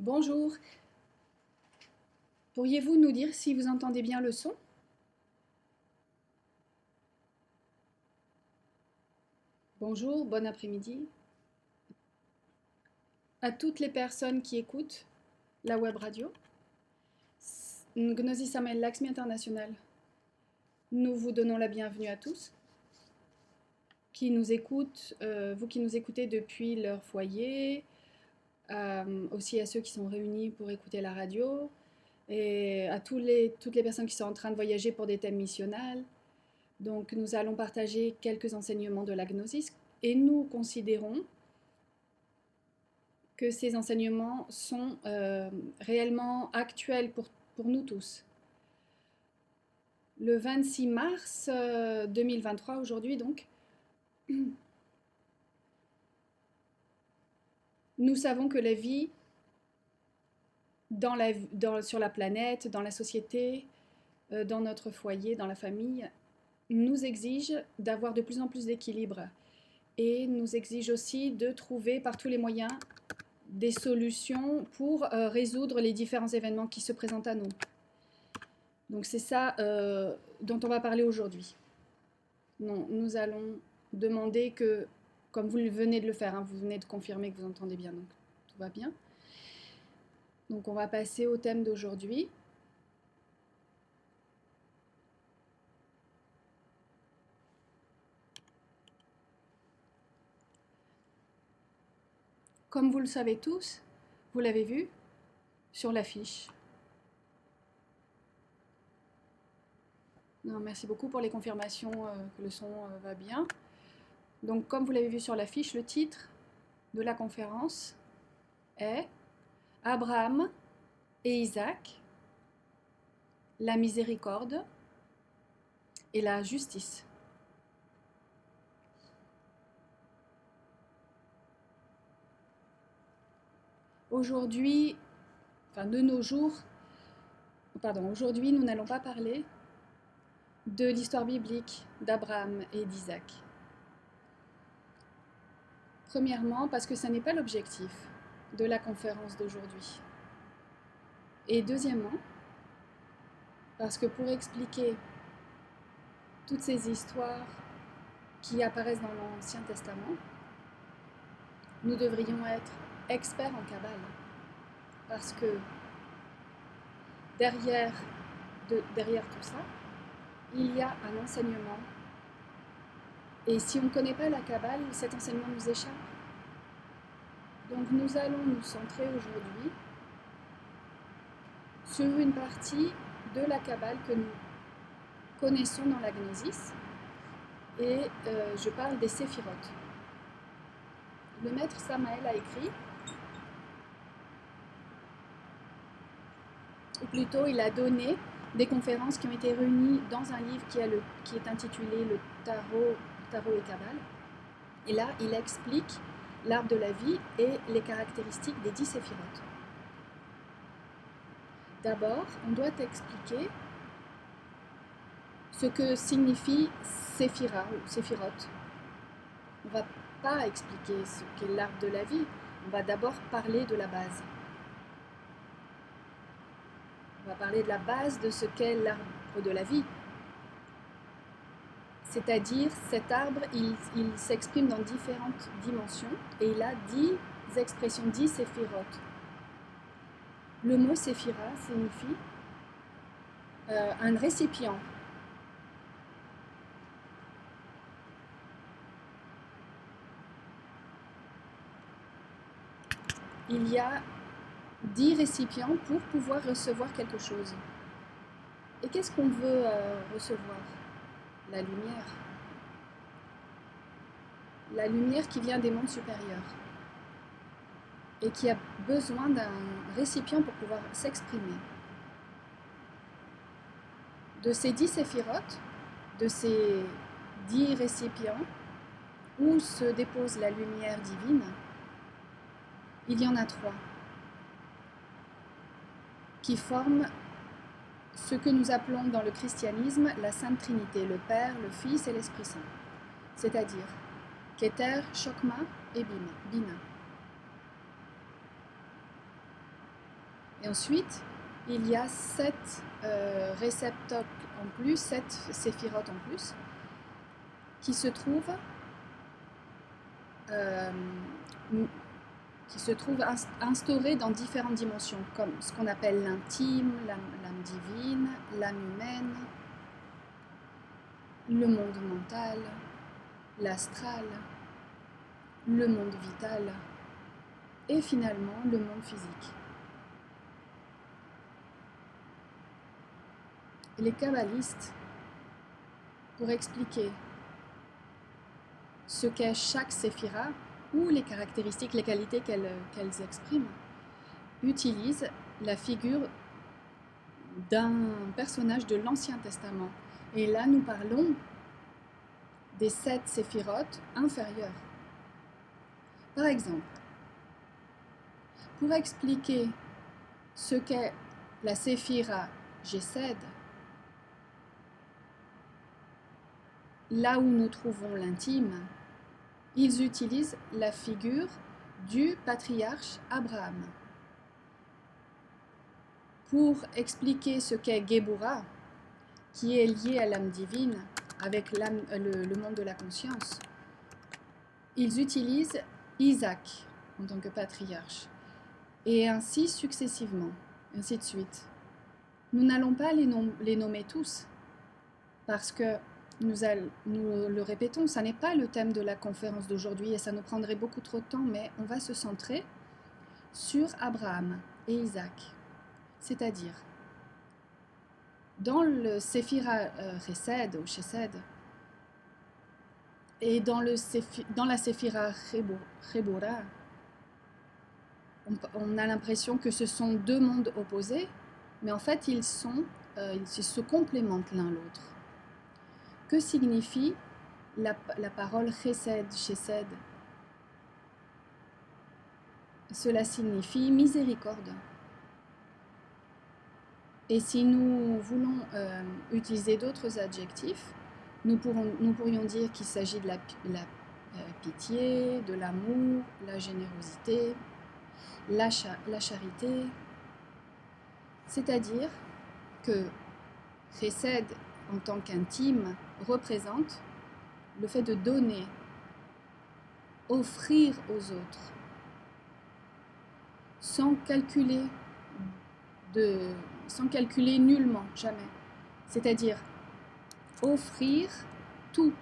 Bonjour, pourriez-vous nous dire si vous entendez bien le son? Bonjour, bon après-midi. À toutes les personnes qui écoutent la web radio, Gnosis Amel Laxmi International, nous vous donnons la bienvenue à tous qui nous écoutent, vous qui nous écoutez depuis leur foyer, aussi à ceux qui sont réunis pour écouter la radio, et à toutes les personnes qui sont en train de voyager pour des thèmes missionnels. Donc nous allons partager quelques enseignements de la Gnosis et nous considérons que ces enseignements sont réellement actuels pour nous tous. Le 26 mars 2023, aujourd'hui donc, nous savons que la vie sur la planète, dans la société, dans notre foyer, dans la famille, nous exige d'avoir de plus en plus d'équilibre et nous exige aussi de trouver par tous les moyens des solutions pour résoudre les différents événements qui se présentent à nous. Donc c'est ça dont on va parler aujourd'hui. Nous allons demander que, comme vous venez de le faire, vous venez de confirmer que vous entendez bien, donc tout va bien. Donc on va passer au thème d'aujourd'hui. Comme vous le savez tous, vous l'avez vu sur l'affiche. Merci beaucoup pour les confirmations que le son va bien. Donc comme vous l'avez vu sur l'affiche, le titre de la conférence est Abraham et Isaac, la miséricorde et la justice. Aujourd'hui, aujourd'hui, nous n'allons pas parler de l'histoire biblique d'Abraham et d'Isaac. Premièrement, parce que ce n'est pas l'objectif de la conférence d'aujourd'hui. Et deuxièmement, parce que pour expliquer toutes ces histoires qui apparaissent dans l'Ancien Testament, nous devrions être experts en Kabbale. Parce que derrière tout ça, il y a un enseignement. Et si on ne connaît pas la Kabbale, cet enseignement nous échappe. Donc nous allons nous centrer aujourd'hui sur une partie de la Kabbale que nous connaissons dans la Gnosis. Et je parle des séphirotes. Le maître Samael a écrit, ou plutôt il a donné des conférences qui ont été réunies dans un livre qui est intitulé le Tarot et Kabbale. Et là, il explique l'arbre de la vie et les caractéristiques des 10 séphirotes. D'abord, on doit expliquer ce que signifie séphira ou séphirote. On ne va pas expliquer ce qu'est l'arbre de la vie, on va d'abord parler de la base. On va parler de la base de ce qu'est l'arbre de la vie. C'est-à-dire, cet arbre, il s'exprime dans différentes dimensions et il a 10 expressions, 10 séphirotes. Le mot séphira signifie un récipient. Il y a 10 récipients pour pouvoir recevoir quelque chose. Et qu'est-ce qu'on veut recevoir? La lumière. La lumière qui vient des mondes supérieurs et qui a besoin d'un récipient pour pouvoir s'exprimer. De ces 10 séphirotes, de ces 10 récipients où se dépose la lumière divine, il y en a 3 qui forment ce que nous appelons dans le christianisme la Sainte Trinité, le Père, le Fils et l'Esprit Saint, c'est-à-dire Keter, Chokma et Bina. Et ensuite, il y a 7 réceptacles en plus, 7 séphirotes en plus, qui se trouvent instaurés dans différentes dimensions, comme ce qu'on appelle l'intime, l'âme divine, l'âme humaine, le monde mental, l'astral, le monde vital et finalement le monde physique. Les kabbalistes, pour expliquer ce qu'est chaque séphira ou les caractéristiques, les qualités qu'elles expriment, utilisent la figure d'un personnage de l'Ancien Testament. Et là, nous parlons des 7 séphirotes inférieures. Par exemple, pour expliquer ce qu'est la séphira Gesed, là où nous trouvons l'intime, ils utilisent la figure du patriarche Abraham. Pour expliquer ce qu'est Géboura, qui est lié à l'âme divine, avec le monde de la conscience, ils utilisent Isaac en tant que patriarche, et ainsi successivement, ainsi de suite. Nous n'allons pas les nommer tous, parce que nous le répétons, ça n'est pas le thème de la conférence d'aujourd'hui et ça nous prendrait beaucoup trop de temps, mais on va se centrer sur Abraham et Isaac. C'est-à-dire, dans le Séphira Chesed ou Chesed et dans la Séphira Chebora, on a l'impression que ce sont 2 mondes opposés, mais en fait ils se complémentent l'un l'autre. Que signifie la parole Chesed, Chesed? Cela signifie miséricorde. Et si nous voulons utiliser d'autres adjectifs, nous pourrions dire qu'il s'agit de la pitié, de l'amour, la générosité, la charité. C'est-à-dire que Chesed, en tant qu'intime, représente le fait de donner, offrir aux autres, sans calculer nullement, jamais. C'est-à-dire offrir tout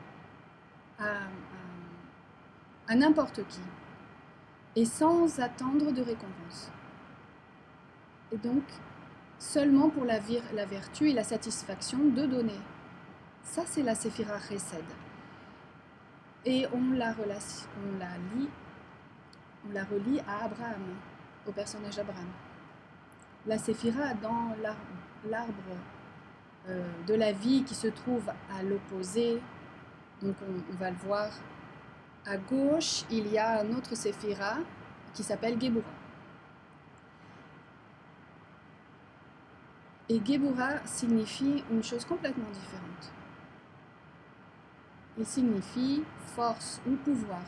à n'importe qui et sans attendre de récompense. Et donc, seulement pour la vertu et la satisfaction de donner. Ça, c'est la Séphira Chesed. Et on la relie à Abraham, au personnage d'Abraham. La Séphira, dans l'arbre de la vie qui se trouve à l'opposé, donc on va le voir, à gauche, il y a un autre Séphira qui s'appelle Géboura. Et Géboura signifie une chose complètement différente. Il signifie force ou pouvoir.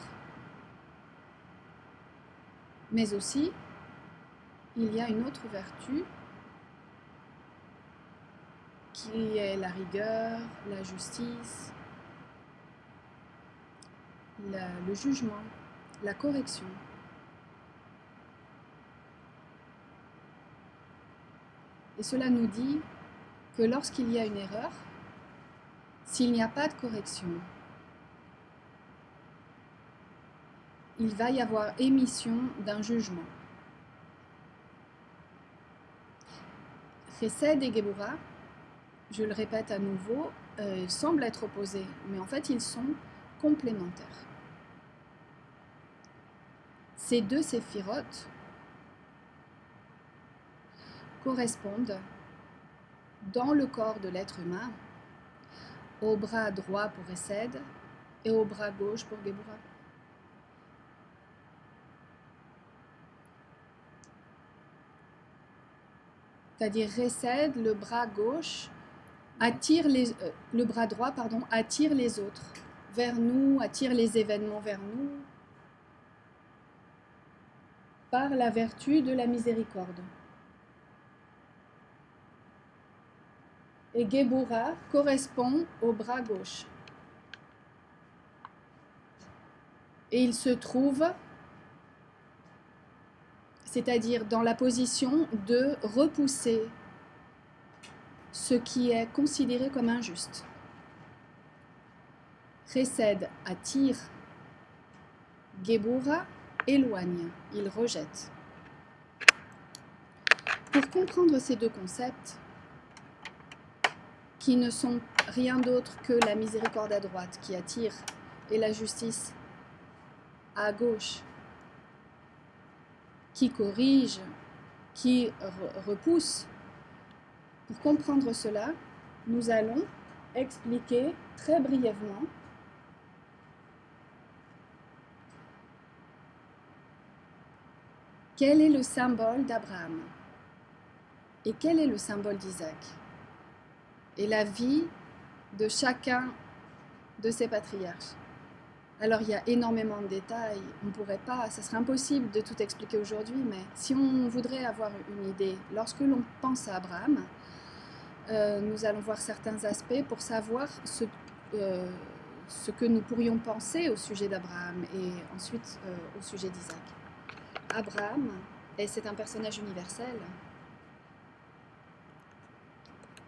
Mais aussi, il y a une autre vertu qui est la rigueur, la justice, le jugement, la correction. Et cela nous dit que lorsqu'il y a une erreur, s'il n'y a pas de correction, il va y avoir émission d'un jugement. Chesed et Géboura, je le répète à nouveau, semblent être opposés, mais en fait ils sont complémentaires. Ces 2 séphirotes correspondent dans le corps de l'être humain au bras droit pour Chesed et au bras gauche pour Géboura. C'est-à-dire Chesed, le bras gauche, le bras droit attire les autres vers nous, attire les événements vers nous par la vertu de la miséricorde. Et Géboura correspond au bras gauche. Et il se trouve, c'est-à-dire dans la position de repousser ce qui est considéré comme injuste. Chesed attire, Géboura éloigne, il rejette. Pour comprendre ces deux concepts, qui ne sont rien d'autre que la miséricorde à droite qui attire et la justice à gauche, qui corrige, qui repousse. Pour comprendre cela, nous allons expliquer très brièvement quel est le symbole d'Abraham et quel est le symbole d'Isaac et la vie de chacun de ces patriarches. Alors il y a énormément de détails, on ne pourrait pas, ça serait impossible de tout expliquer aujourd'hui, mais si on voudrait avoir une idée, lorsque l'on pense à Abraham, nous allons voir certains aspects pour savoir ce que nous pourrions penser au sujet d'Abraham et ensuite au sujet d'Isaac. Abraham, et c'est un personnage universel,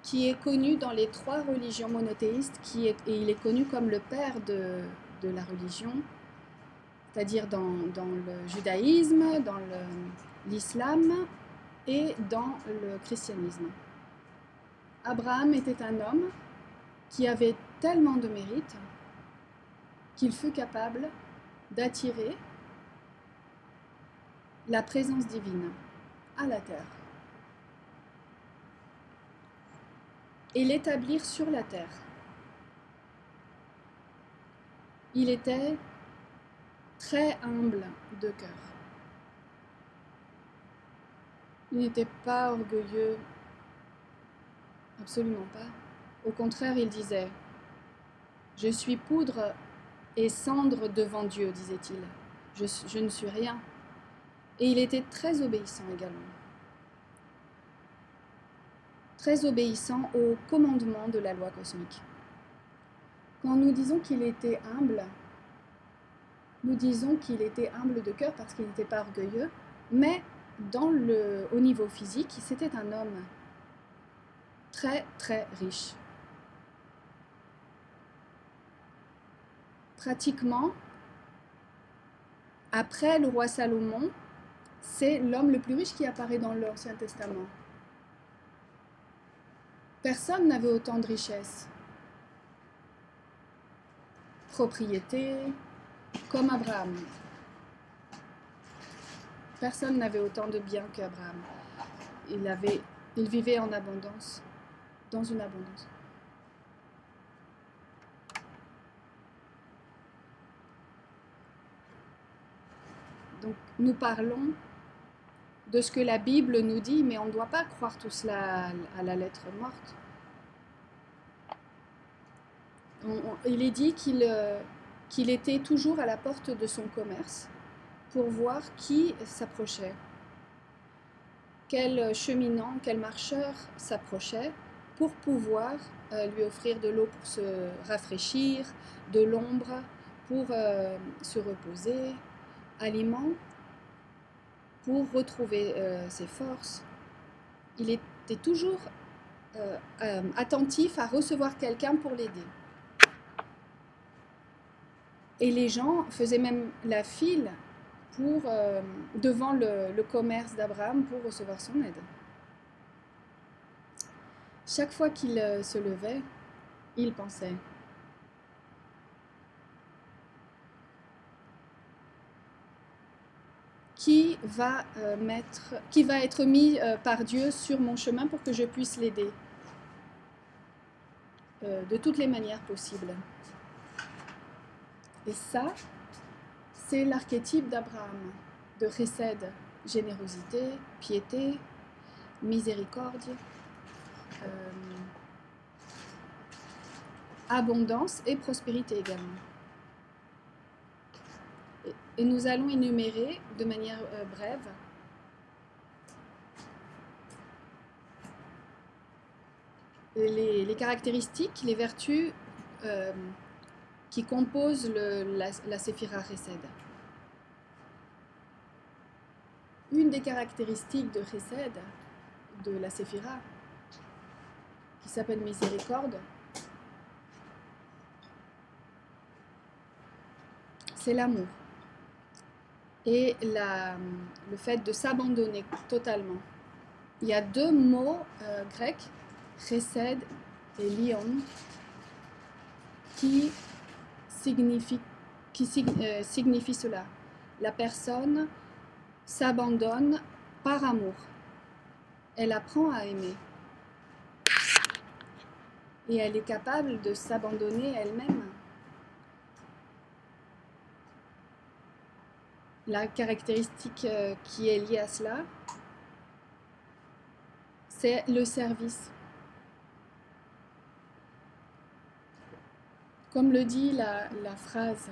qui est connu dans les 3 religions monothéistes, et il est connu comme le père de la religion, c'est-à-dire dans le judaïsme, dans l'islam et dans le christianisme. Abraham était un homme qui avait tellement de mérite qu'il fut capable d'attirer la présence divine à la terre et l'établir sur la terre. Il était très humble de cœur. Il n'était pas orgueilleux, absolument pas. Au contraire, il disait « Je suis poudre et cendre devant Dieu », disait-il. Je ne suis rien. Et il était très obéissant également. Très obéissant au commandement de la loi cosmique. Quand nous disons qu'il était humble, nous disons qu'il était humble de cœur parce qu'il n'était pas orgueilleux, mais au niveau physique, c'était un homme très très riche. Pratiquement, après le roi Salomon, c'est l'homme le plus riche qui apparaît dans l'Ancien Testament. Personne n'avait autant de richesses. Propriété, comme Abraham. Personne n'avait autant de biens qu'Abraham. Il vivait en abondance, dans une abondance. Donc, nous parlons de ce que la Bible nous dit, mais on ne doit pas croire tout cela à la lettre morte. Il est dit qu'il était toujours à la porte de son commerce pour voir qui s'approchait, quel cheminant, quel marcheur s'approchait pour pouvoir lui offrir de l'eau pour se rafraîchir, de l'ombre pour se reposer, aliments pour retrouver ses forces. Il était toujours attentif à recevoir quelqu'un pour l'aider. Et les gens faisaient même la file devant le commerce d'Abraham pour recevoir son aide. Chaque fois qu'il se levait, il pensait qui va être mis par Dieu sur mon chemin pour que je puisse l'aider de toutes les manières possibles. Et ça, c'est l'archétype d'Abraham, de chesed, générosité, piété, miséricorde, abondance et prospérité également. Et nous allons énumérer de manière brève les caractéristiques, les vertus qui composent la séphira Chesed. Une des caractéristiques de Chesed, de la séphira, qui s'appelle miséricorde, c'est l'amour et le fait de s'abandonner totalement. Il y a deux mots grecs, chesed et lion, qui signifient cela. La personne s'abandonne par amour. Elle apprend à aimer. Et elle est capable de s'abandonner elle-même. La caractéristique qui est liée à cela, c'est le service. Comme le dit la phrase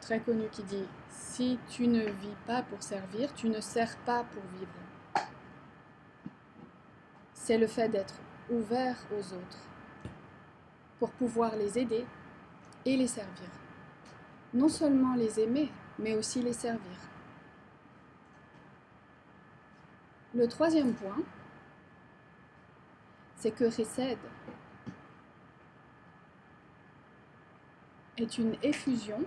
très connue qui dit « Si tu ne vis pas pour servir, tu ne sers pas pour vivre ». C'est le fait d'être ouvert aux autres pour pouvoir les aider et les servir. Non seulement les aimer, mais aussi les servir. Le troisième point, c'est que Chesed est une effusion,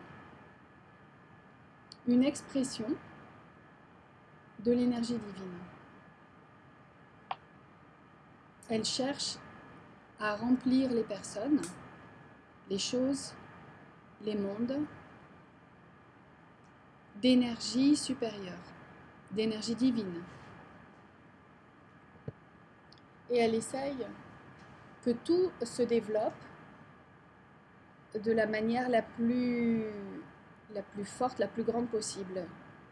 une expression de l'énergie divine. Elle cherche à remplir les personnes, les choses, les mondes d'énergie supérieure, d'énergie divine. Et elle essaye que tout se développe de la manière la plus forte, la plus grande possible,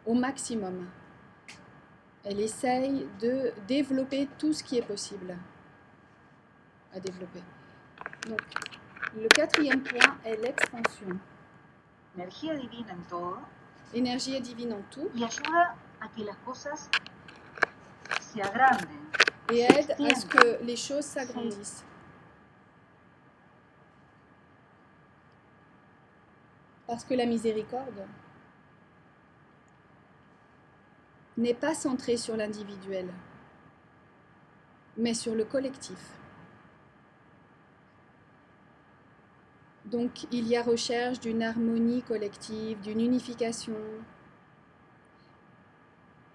au maximum. Elle essaye de développer tout ce qui est possible à développer. Donc, le quatrième point est l'expansion. Energía divina en todo. Énergie divine en tout. Y ayuda a que las cosas se agranden. Et aide à ce que les choses s'agrandissent. Parce que la miséricorde n'est pas centrée sur l'individuel, mais sur le collectif. Donc il y a recherche d'une harmonie collective, d'une unification.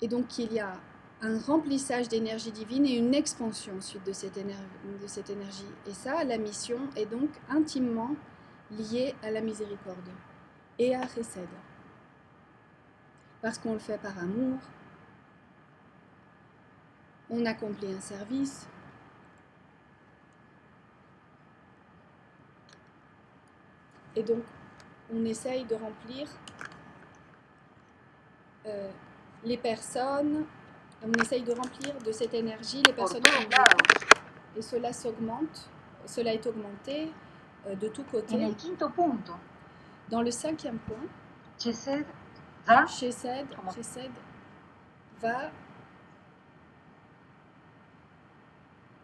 Et donc il y a un remplissage d'énergie divine et une expansion ensuite de cette énergie. Et ça, la mission est donc intimement liée à la miséricorde et à Chesed. Parce qu'on le fait par amour, on accomplit un service, et donc on essaye de remplir les personnes, on essaye de remplir de cette énergie les personnes qui nous écoutent, et cela s'augmente, cela est augmenté de tous côtés. En el quinto punto, dans le cinquième point, Chesed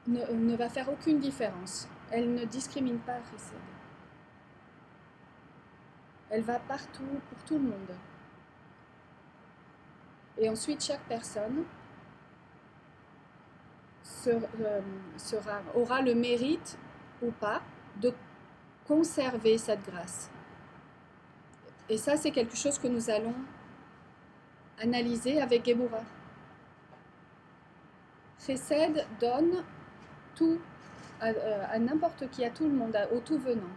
ne va faire aucune différence. Elle ne discrimine pas Chesed. Elle va partout, pour tout le monde. Et ensuite, chaque personne aura le mérite ou pas de conserver cette grâce. Et ça, c'est quelque chose que nous allons analyser avec Gebura. Chesed donne tout à n'importe qui, à tout le monde, au tout venant.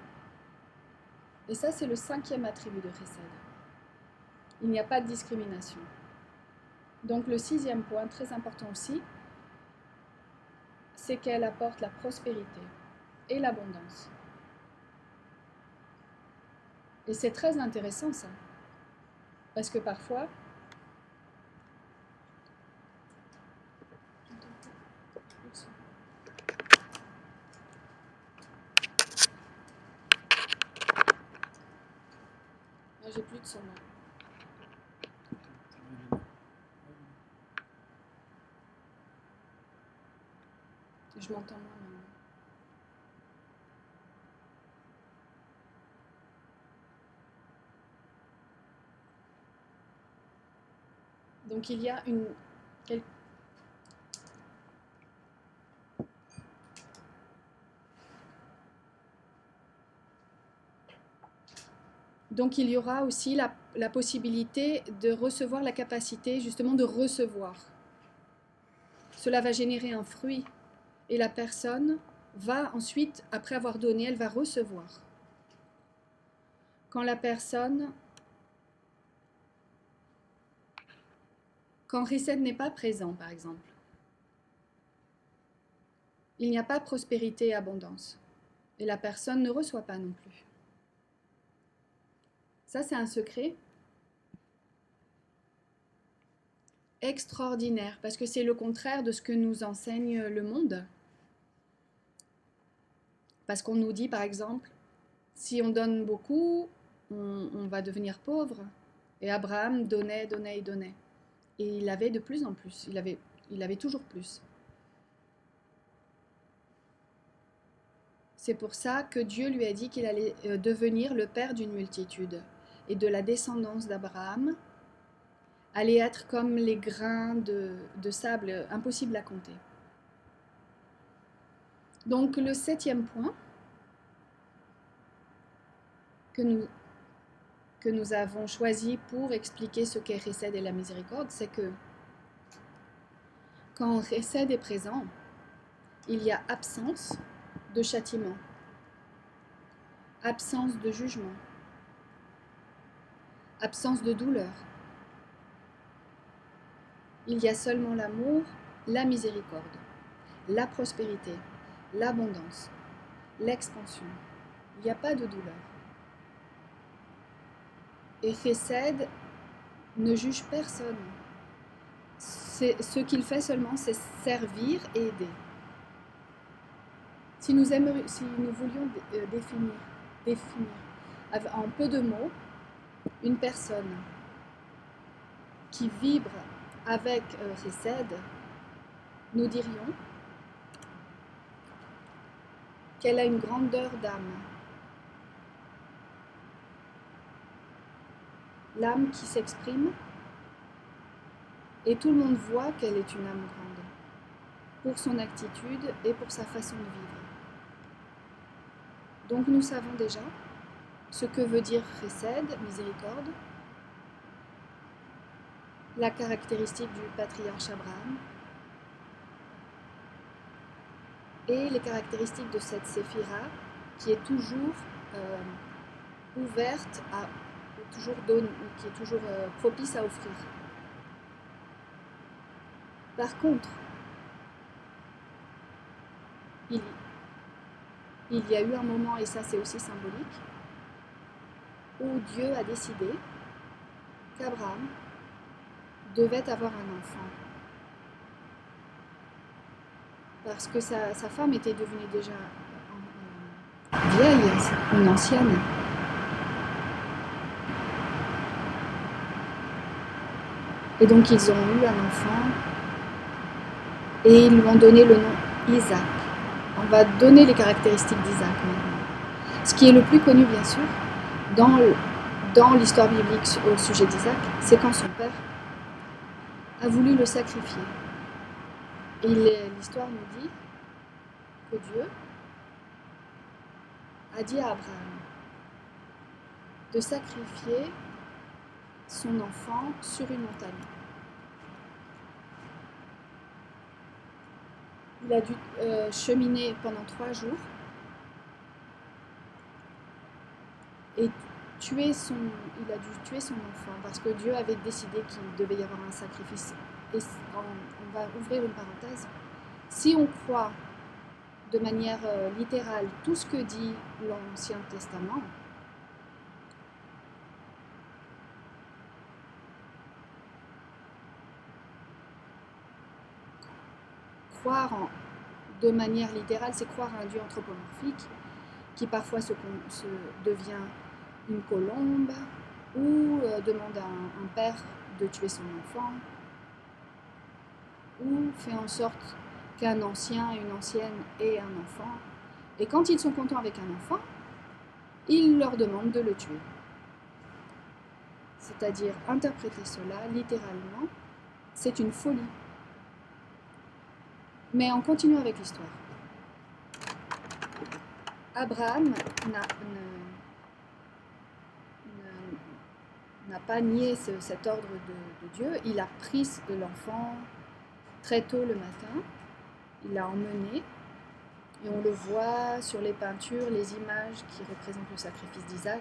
Et ça, c'est le cinquième attribut de Chesed. Il n'y a pas de discrimination. Donc le sixième point, très important aussi, c'est qu'elle apporte la prospérité et l'abondance. Et c'est très intéressant ça, parce que parfois, j'ai plus de son là. Je m'entends moins maintenant. Donc il y a Donc il y aura aussi la possibilité de recevoir, la capacité justement de recevoir. Cela va générer un fruit et la personne va ensuite, après avoir donné, elle va recevoir. Quand Chesed n'est pas présent, par exemple, il n'y a pas de prospérité et abondance. Et la personne ne reçoit pas non plus. Ça, c'est un secret extraordinaire, parce que c'est le contraire de ce que nous enseigne le monde. Parce qu'on nous dit, par exemple, si on donne beaucoup, on va devenir pauvre. Et Abraham donnait, donnait et donnait. Et il avait de plus en plus, il avait toujours plus. C'est pour ça que Dieu lui a dit qu'il allait devenir le père d'une multitude. Et de la descendance d'Abraham allait être comme les grains de sable, impossible à compter. Donc le 7e point que nous avons choisi pour expliquer ce qu'est Chesed et la miséricorde, c'est que quand Chesed est présent, il y a absence de châtiment, absence de jugement, absence de douleur. Il y a seulement l'amour, la miséricorde, la prospérité, l'abondance, l'expansion. Il n'y a pas de douleur. Et Chesed ne juge personne. Ce qu'il fait seulement, c'est servir et aider. Si nous voulions définir en peu de mots une personne qui vibre avec Chesed, nous dirions qu'elle a une grandeur d'âme. L'âme qui s'exprime, et tout le monde voit qu'elle est une âme grande, pour son attitude et pour sa façon de vivre. Donc nous savons déjà ce que veut dire Chesed, miséricorde, la caractéristique du patriarche Abraham, et les caractéristiques de cette séphira qui est toujours ouverte, qui est toujours propice à offrir. Par contre, il y a eu un moment, et ça c'est aussi symbolique, où Dieu a décidé qu'Abraham devait avoir un enfant. Parce que sa femme était devenue déjà vieille, une ancienne. Et donc ils ont eu un enfant et ils lui ont donné le nom Isaac. On va donner les caractéristiques d'Isaac maintenant. Ce qui est le plus connu bien sûr dans l'histoire biblique au sujet d'Isaac, c'est quand son père a voulu le sacrifier. Et l'histoire nous dit que Dieu a dit à Abraham de sacrifier son enfant sur une montagne. Il a dû cheminer pendant 3 jours et il a dû tuer son enfant parce que Dieu avait décidé qu'il devait y avoir un sacrifice. Et on va ouvrir une parenthèse. Si on croit de manière littérale tout ce que dit l'Ancien Testament, croire de manière littérale, c'est croire à un Dieu anthropomorphique qui parfois devient une colombe ou demande à un père de tuer son enfant ou fait en sorte qu'un ancien, une ancienne ait un enfant. Et quand ils sont contents avec un enfant, ils leur demandent de le tuer. C'est-à-dire interpréter cela littéralement C'est une folie. Mais en continuant avec l'histoire. Abraham n'a pas nié cet ordre de Dieu. Il a pris l'enfant très tôt le matin. Il l'a emmené. Et on le voit sur les peintures, les images qui représentent le sacrifice d'Isaac.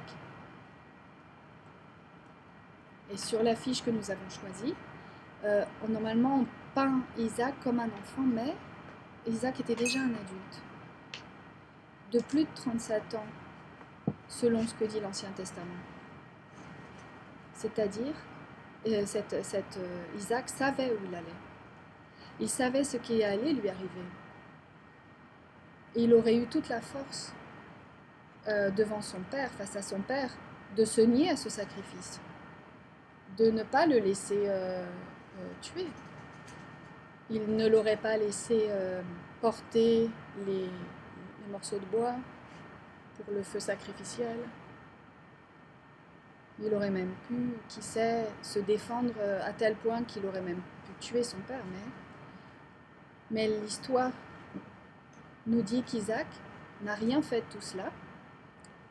Et sur l'affiche que nous avons choisie, normalement on peint Isaac comme un enfant, mais Isaac était déjà un adulte, de plus de 37 ans, selon ce que dit l'Ancien Testament. C'est-à-dire, Isaac savait où il allait. Il savait ce qui allait lui arriver. Et il aurait eu toute la force devant son père, face à son père, de se nier à ce sacrifice, de ne pas le laisser tuer. Il ne l'aurait pas laissé porter les morceaux de bois pour le feu sacrificiel. Il aurait même pu, qui sait, se défendre à tel point qu'il aurait même pu tuer son père. Mais l'histoire nous dit qu'Isaac n'a rien fait de tout cela.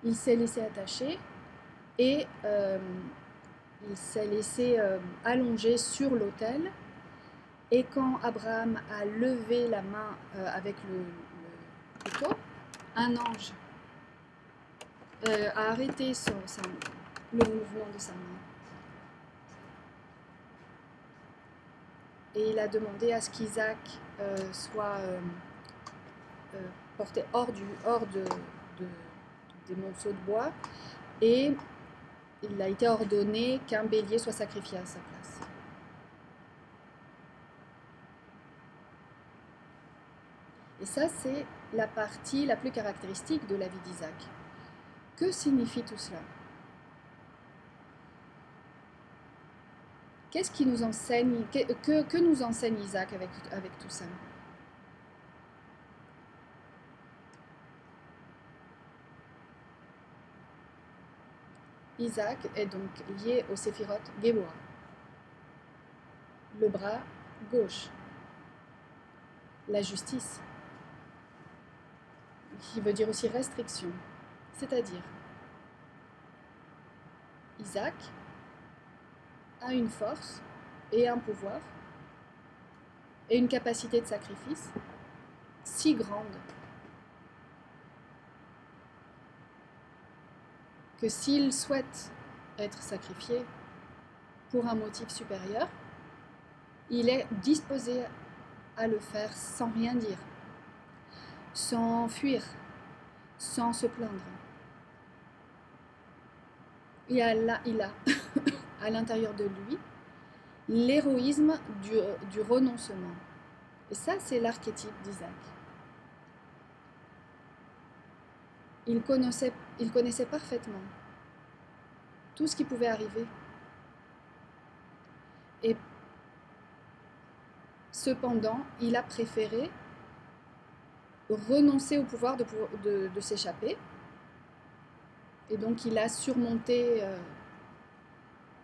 Il s'est laissé attacher et il s'est laissé allonger sur l'autel. Et quand Abraham a levé la main avec le couteau, un ange a arrêté le mouvement de sa main. Et il a demandé à ce qu'Isaac soit porté hors des monceaux de bois, et il a été ordonné qu'un bélier soit sacrifié à sa place. Et ça, c'est la partie la plus caractéristique de la vie d'Isaac. Que signifie tout cela? Qu'est-ce qui nous enseigne, que nous enseigne Isaac avec tout ça? Isaac est donc lié au Séphiroth Géboura, le bras gauche, la justice, qui veut dire aussi restriction, c'est-à-dire Isaac a une force et un pouvoir et une capacité de sacrifice si grande que s'il souhaite être sacrifié pour un motif supérieur, il est disposé à le faire sans rien dire, sans fuir, sans se plaindre. Il a à l'intérieur de lui l'héroïsme du renoncement. Et ça, c'est l'archétype d'Isaac. Il connaissait parfaitement tout ce qui pouvait arriver. Et cependant, il a préféré renoncer au pouvoir de s'échapper. Et donc, il a surmonté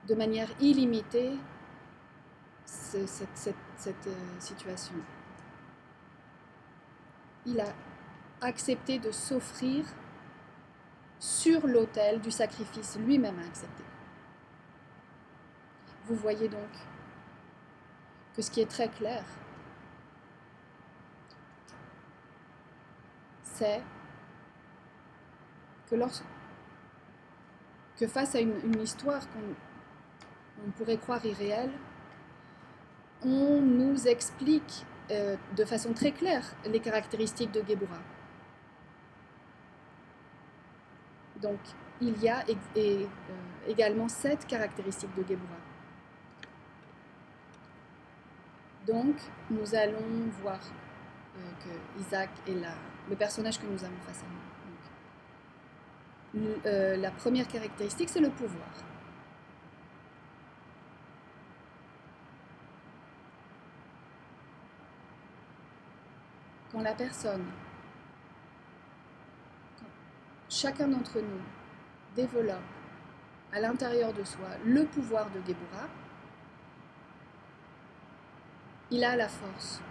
de manière illimitée cette situation. Il a accepté de s'offrir sur l'autel du sacrifice lui-même accepté. Vous voyez donc que ce qui est très clair, c'est que face à une histoire qu'on pourrait croire irréelle, on nous explique de façon très claire les caractéristiques de Géboura. Donc, il y a également 7 caractéristiques de Géboura. Donc, nous allons voir que Isaac est le personnage que nous avons face à nous. Donc, la première caractéristique, c'est le pouvoir. Quand chacun d'entre nous développe à l'intérieur de soi le pouvoir de Géboura, il a la force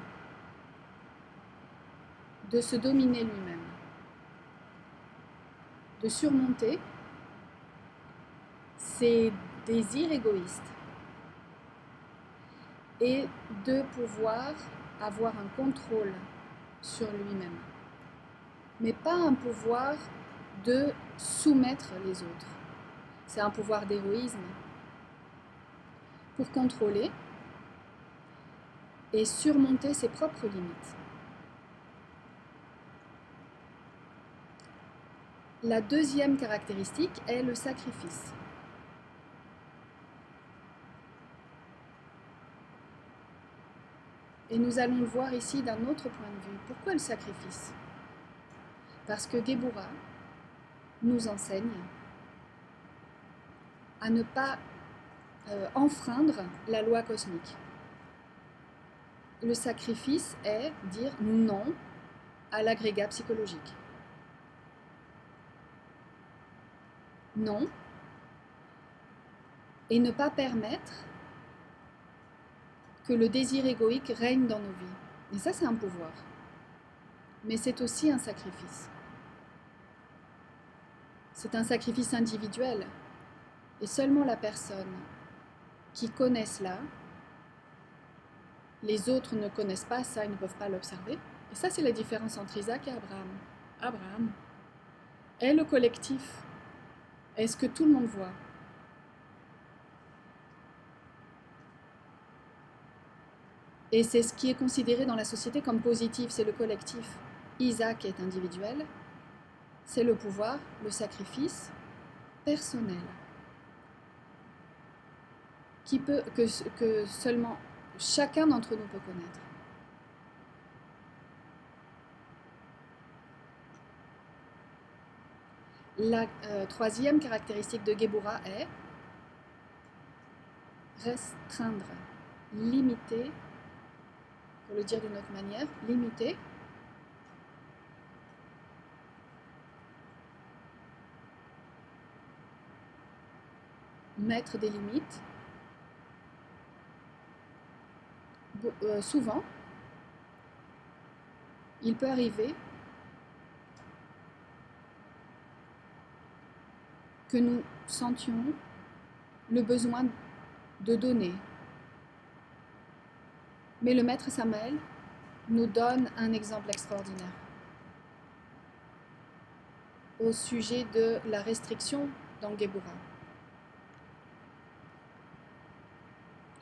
de se dominer lui-même, de surmonter ses désirs égoïstes et de pouvoir avoir un contrôle sur lui-même, mais pas un pouvoir de soumettre les autres. C'est un pouvoir d'héroïsme pour contrôler et surmonter ses propres limites. La deuxième caractéristique est le sacrifice. Et nous allons le voir ici d'un autre point de vue. Pourquoi le sacrifice? Parce que Gebura nous enseigne à ne pas enfreindre la loi cosmique. Le sacrifice est dire non à l'agrégat psychologique. Non. Et ne pas permettre que le désir égoïque règne dans nos vies. Et ça, c'est un pouvoir. Mais c'est aussi un sacrifice. C'est un sacrifice individuel. Et seulement la personne qui connaît cela, les autres ne connaissent pas ça, ils ne peuvent pas l'observer. Et ça, c'est la différence entre Isaac et Abraham. Abraham est le collectif. Est ce que tout le monde voit. Et c'est ce qui est considéré dans la société comme positif, c'est le collectif. Isaac est individuel, c'est le pouvoir, le sacrifice personnel, que seulement chacun d'entre nous peut connaître. La troisième caractéristique de Gebura est restreindre, limiter, pour le dire d'une autre manière, limiter mettre des limites. Souvent, il peut arriver que nous sentions le besoin de donner. Mais le maître Samael nous donne un exemple extraordinaire au sujet de la restriction dans Gebura.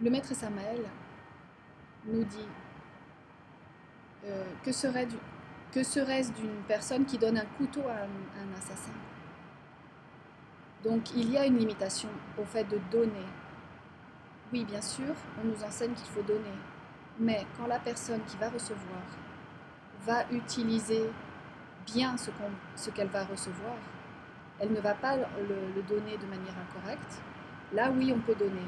Le maître Samael nous dit que serait-ce d'une personne qui donne un couteau à un assassin? Donc il y a une limitation au fait de donner. Oui, bien sûr, on nous enseigne qu'il faut donner, mais quand la personne qui va recevoir va utiliser bien ce qu'elle va recevoir, elle ne va pas le donner de manière incorrecte. Là, oui, on peut donner.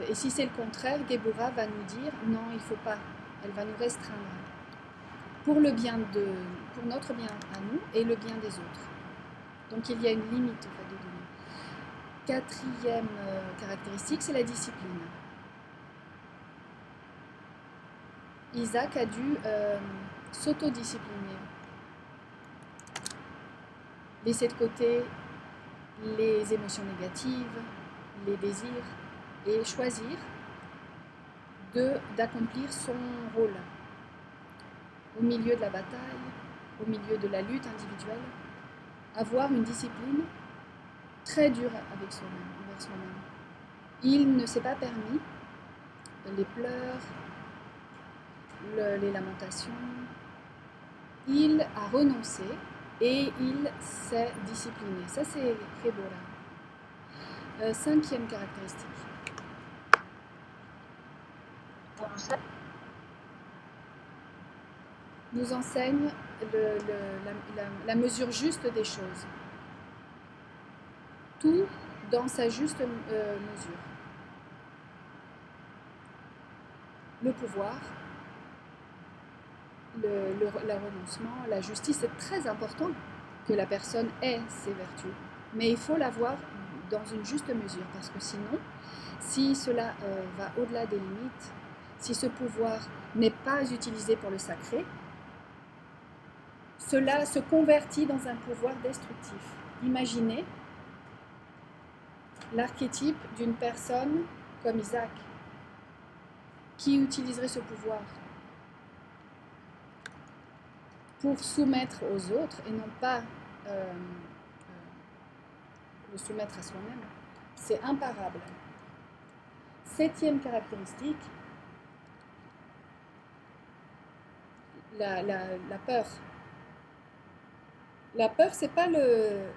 Et si c'est le contraire, Gebura va nous dire non, il ne faut pas. Elle va nous restreindre pour notre bien à nous et le bien des autres. Donc il y a une limite au fait de donner. Quatrième caractéristique, c'est la discipline. Isaac a dû s'autodiscipliner, laisser de côté les émotions négatives, les désirs, et choisir d'accomplir son rôle au milieu de la bataille, au milieu de la lutte individuelle, avoir une discipline très dure avec soi-même, envers soi-même. Il ne s'est pas permis les pleurs, les lamentations. Il a renoncé et il s'est discipliné. Ça, c'est Gebura. Cinquième caractéristique. Nous enseigne la mesure juste des choses. Tout dans sa juste mesure. Le pouvoir, le renoncement, la justice, c'est très important que la personne ait ses vertus. Mais il faut l'avoir dans une juste mesure, parce que sinon, si cela va au-delà des limites, si ce pouvoir n'est pas utilisé pour le sacré, cela se convertit dans un pouvoir destructif. Imaginez l'archétype d'une personne comme Isaac, qui utiliserait ce pouvoir pour soumettre aux autres et non pas le soumettre à soi-même. C'est imparable. 7e caractéristique, la peur. La peur, c'est pas le...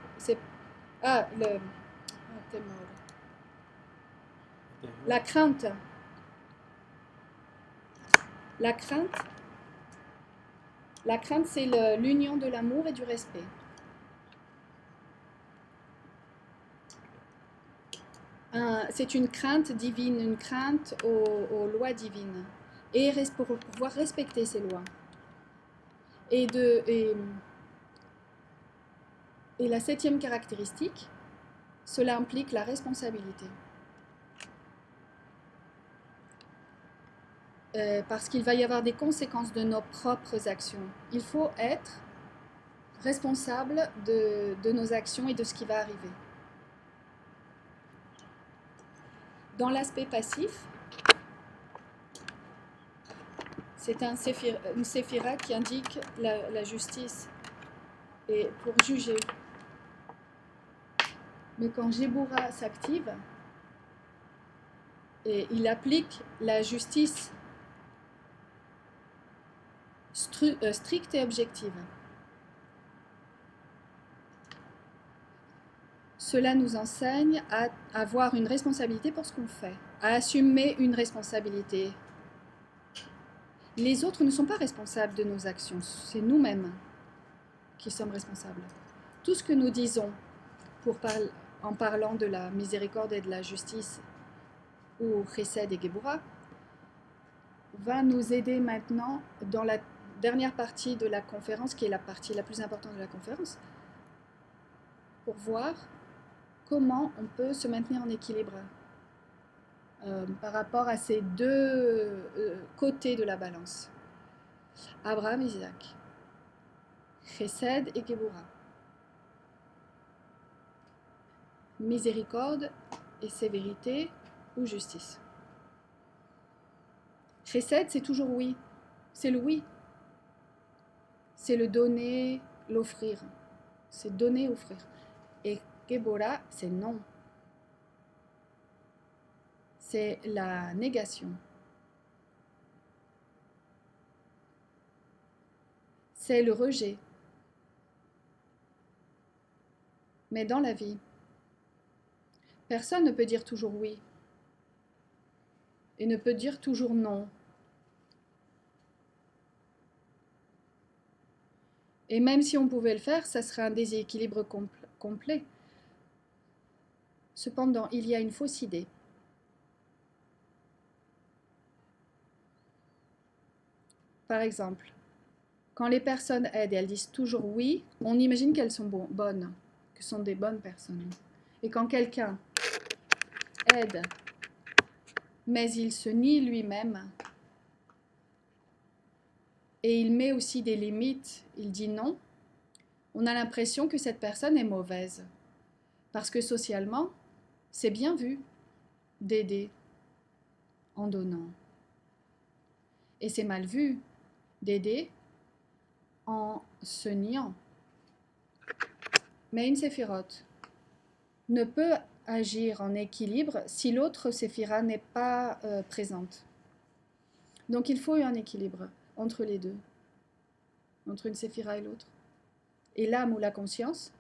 La crainte. La crainte, c'est l'union de l'amour et du respect. C'est une crainte divine, une crainte aux lois divines, et pour pouvoir respecter ces lois. Et la 7e caractéristique, cela implique la responsabilité. Parce qu'il va y avoir des conséquences de nos propres actions. Il faut être responsable de nos actions et de ce qui va arriver. Dans l'aspect passif, c'est une séphira qui indique la justice et pour juger. Mais quand Géboura s'active, et il applique la justice stricte et objective. Cela nous enseigne à avoir une responsabilité pour ce qu'on fait, à assumer une responsabilité. Les autres ne sont pas responsables de nos actions, c'est nous-mêmes qui sommes responsables. Tout ce que nous disons en parlant de la miséricorde et de la justice, ou Chesed et Géboura, va nous aider maintenant dans la dernière partie de la conférence, qui est la partie la plus importante de la conférence, pour voir comment on peut se maintenir en équilibre par rapport à ces deux côtés de la balance. Abraham et Isaac, Chesed et Géboura, miséricorde et sévérité ou justice. Chesed, c'est toujours oui, c'est le oui. C'est le donner, l'offrir. C'est donner, offrir. Et Géboura, c'est non. C'est la négation. C'est le rejet. Mais dans la vie, personne ne peut dire toujours oui. Et ne peut dire toujours non. Et même si on pouvait le faire, ça serait un déséquilibre complet. Cependant, il y a une fausse idée. Par exemple, quand les personnes aident et elles disent toujours oui, on imagine qu'elles sont bonnes, que ce sont des bonnes personnes. Et quand quelqu'un aide, mais il se nie lui-même, et il met aussi des limites, il dit non, on a l'impression que cette personne est mauvaise. Parce que socialement, c'est bien vu d'aider en donnant. Et c'est mal vu d'aider en se niant. Mais une séphirote ne peut agir en équilibre si l'autre séphira n'est pas présente. Donc il faut un équilibre entre les deux, entre une séphira et l'autre. Et l'âme ou la conscience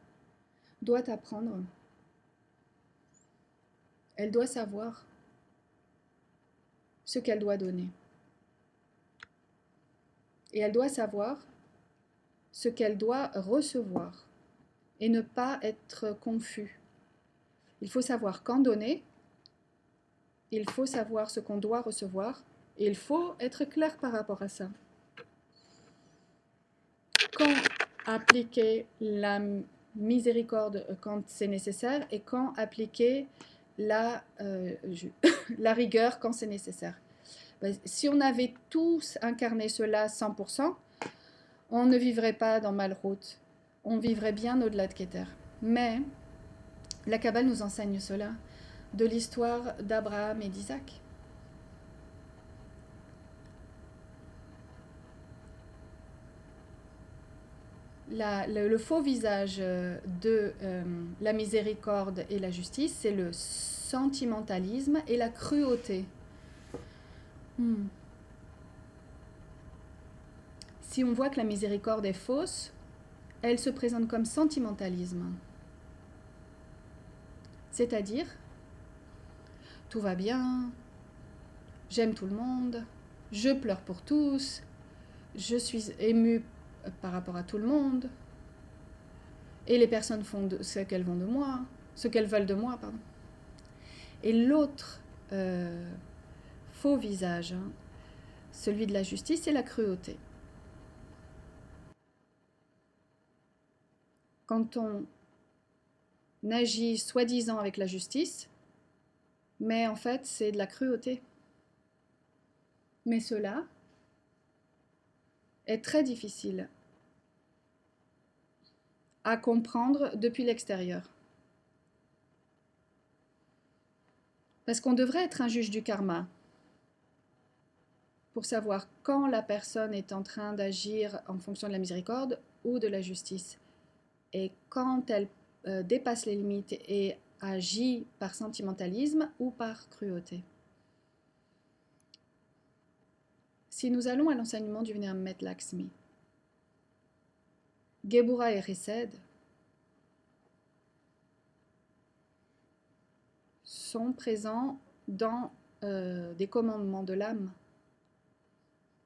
doit apprendre. Elle doit savoir ce qu'elle doit donner. Et elle doit savoir ce qu'elle doit recevoir et ne pas être confus. Il faut savoir quand donner, il faut savoir ce qu'on doit recevoir et il faut être clair par rapport à ça. Quand appliquer la miséricorde quand c'est nécessaire et quand appliquer la, la rigueur quand c'est nécessaire. Si on avait tous incarné cela 100%, on ne vivrait pas dans Malroute. On vivrait bien au-delà de Keter. Mais la Kabbale nous enseigne cela de l'histoire d'Abraham et d'Isaac. Le faux visage de la miséricorde et la justice, c'est le sentimentalisme et la cruauté. Si on voit que la miséricorde est fausse, elle se présente comme sentimentalisme. C'est-à-dire, tout va bien, j'aime tout le monde, je pleure pour tous, je suis émue par rapport à tout le monde, et les personnes font ce qu'elles veulent de moi, pardon. Et l'autre faux visage, celui de la justice, c'est la cruauté. Quand on agit soi-disant avec la justice, mais en fait c'est de la cruauté. Mais cela est très difficile à comprendre depuis l'extérieur. Parce qu'on devrait être un juge du karma pour savoir quand la personne est en train d'agir en fonction de la miséricorde ou de la justice. Et quand elle dépasse les limites et agit par sentimentalisme ou par cruauté. Si nous allons à l'enseignement du vénérable Maître Lakshmi, Gebura et Chesed sont présents dans des commandements de l'âme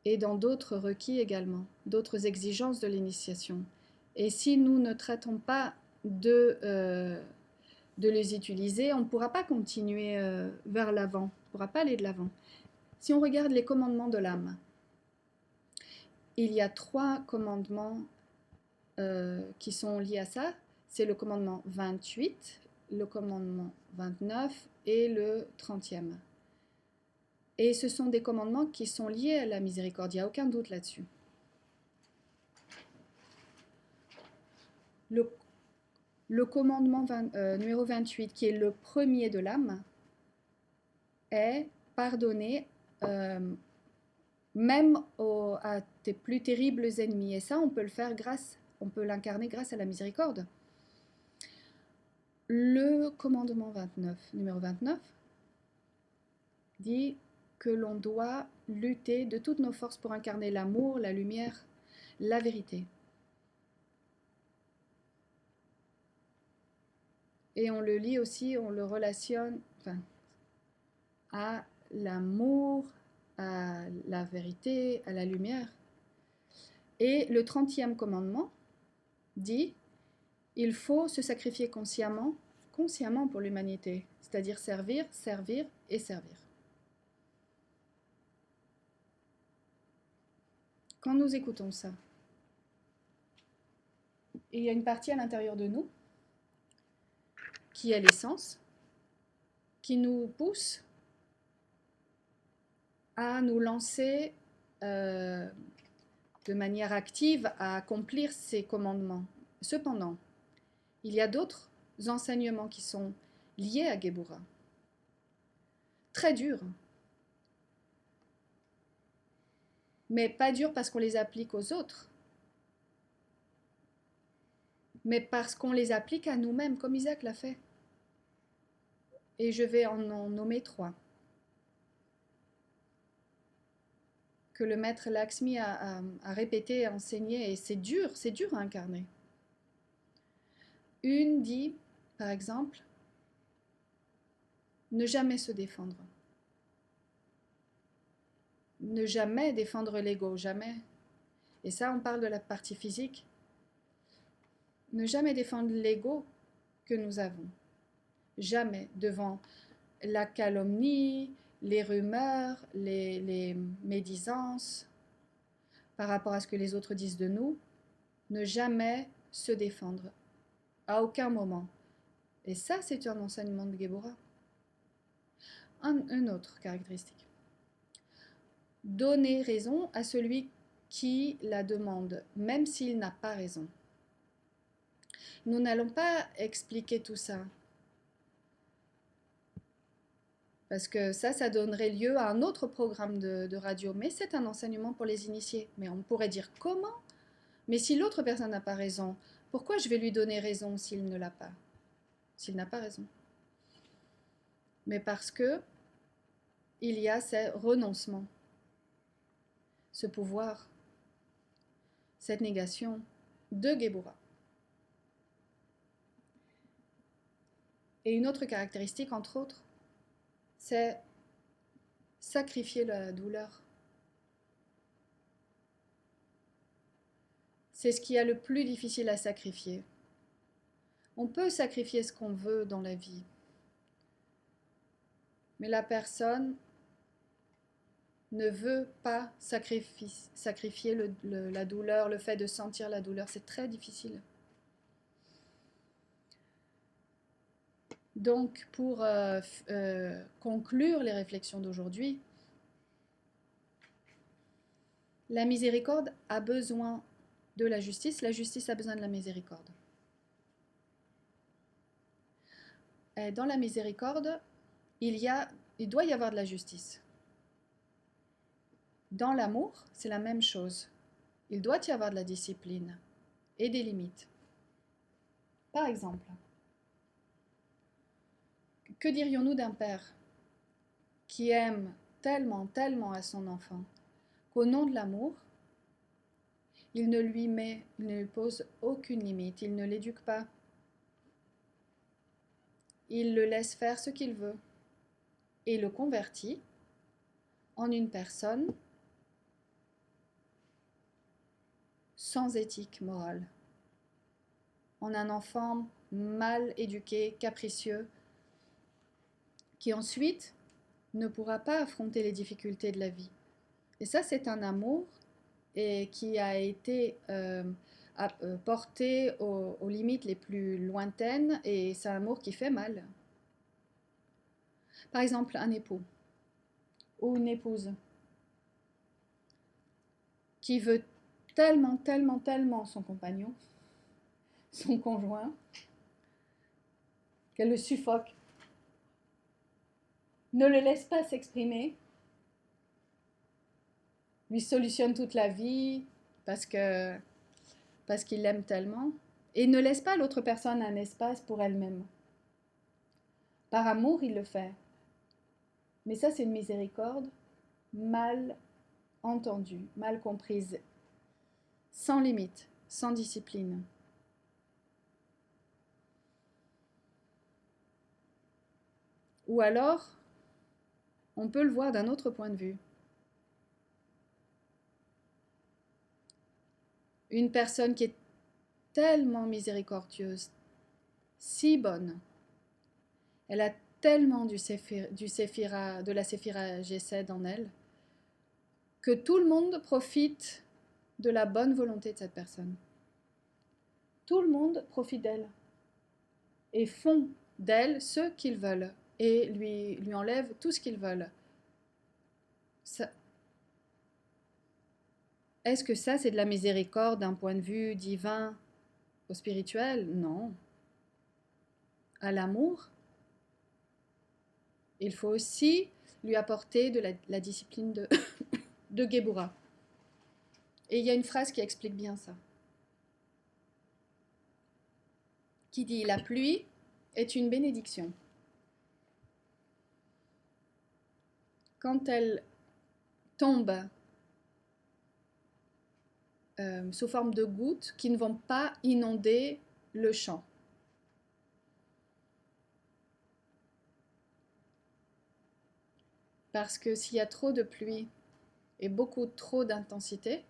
et dans d'autres requis également, d'autres exigences de l'initiation. Et si nous ne traitons pas de les utiliser, on ne pourra pas continuer vers l'avant, on ne pourra pas aller de l'avant. Si on regarde les commandements de l'âme, il y a 3 commandements qui sont liés à ça. C'est le commandement 28, le commandement 29 et le 30e. Et ce sont des commandements qui sont liés à la miséricorde, il n'y a aucun doute là-dessus. Le commandement numéro 28, qui est le premier de l'âme, est pardonner même à tes plus terribles ennemis. Et ça, on peut le faire on peut l'incarner grâce à la miséricorde. Le commandement 29, numéro 29, dit que l'on doit lutter de toutes nos forces pour incarner l'amour, la lumière, la vérité. Et on le lit aussi, on le relationne à l'amour, à la vérité, à la lumière. Et le 30e commandement dit il faut se sacrifier consciemment pour l'humanité, c'est-à-dire servir, servir et servir. Quand nous écoutons ça, il y a une partie à l'intérieur de nous qui est l'essence, qui nous pousse à nous lancer de manière active à accomplir ces commandements. Cependant, il y a d'autres enseignements qui sont liés à Gebura, très durs, mais pas durs parce qu'on les applique aux autres, mais parce qu'on les applique à nous-mêmes, comme Isaac l'a fait. Et je vais en nommer 3. Que le maître Lakshmi a répété, a enseigné, et c'est dur à incarner. Une dit, par exemple, ne jamais se défendre. Ne jamais défendre l'ego, jamais. Et ça, on parle de la partie physique. Ne jamais défendre l'ego que nous avons. Jamais devant la calomnie, les rumeurs, les médisances par rapport à ce que les autres disent de nous. Ne jamais se défendre. À aucun moment. Et ça, c'est un enseignement de Géborah. Une autre caractéristique. Donner raison à celui qui la demande, même s'il n'a pas raison. Nous n'allons pas expliquer tout ça, parce que ça donnerait lieu à un autre programme de radio, mais c'est un enseignement pour les initiés. Mais on pourrait dire comment? Mais si l'autre personne n'a pas raison, pourquoi je vais lui donner raison s'il ne l'a pas? S'il n'a pas raison. Mais parce que il y a ce renoncement, ce pouvoir, cette négation de Géborah. Et une autre caractéristique, entre autres, c'est sacrifier la douleur. C'est ce qui est le plus difficile à sacrifier. On peut sacrifier ce qu'on veut dans la vie, mais la personne ne veut pas sacrifier la douleur, le fait de sentir la douleur. C'est très difficile. Donc, pour conclure les réflexions d'aujourd'hui, la miséricorde a besoin de la justice a besoin de la miséricorde. Et dans la miséricorde, il doit y avoir de la justice. Dans l'amour, c'est la même chose. Il doit y avoir de la discipline et des limites. Par exemple, que dirions-nous d'un père qui aime tellement, tellement à son enfant qu'au nom de l'amour, il ne lui pose aucune limite, il ne l'éduque pas. Il le laisse faire ce qu'il veut et le convertit en une personne sans éthique morale, en un enfant mal éduqué, capricieux, qui ensuite ne pourra pas affronter les difficultés de la vie. Et ça, c'est un amour qui a été porté aux limites les plus lointaines, et c'est un amour qui fait mal. Par exemple, un époux ou une épouse qui veut tellement, tellement, tellement son compagnon, son conjoint, qu'elle le suffoque, ne le laisse pas s'exprimer, lui solutionne toute la vie parce qu'il l'aime tellement, et ne laisse pas à l'autre personne un espace pour elle-même. Par amour, il le fait. Mais ça, c'est une miséricorde mal entendue, mal comprise, sans limite, sans discipline. Ou alors, on peut le voir d'un autre point de vue. Une personne qui est tellement miséricordieuse, si bonne, elle a tellement de la séphira Gesed en elle, que tout le monde profite de la bonne volonté de cette personne. Tout le monde profite d'elle et font d'elle ce qu'ils veulent et lui enlèvent tout ce qu'ils veulent. Est-ce que ça, c'est de la miséricorde d'un point de vue divin ou spirituel? Non. À l'amour, il faut aussi lui apporter de la discipline de Géborah. Et il y a une phrase qui explique bien ça, qui dit « La pluie est une bénédiction. Quand elle tombe sous forme de gouttes qui ne vont pas inonder le champ. » Parce que s'il y a trop de pluie et beaucoup trop d'intensité,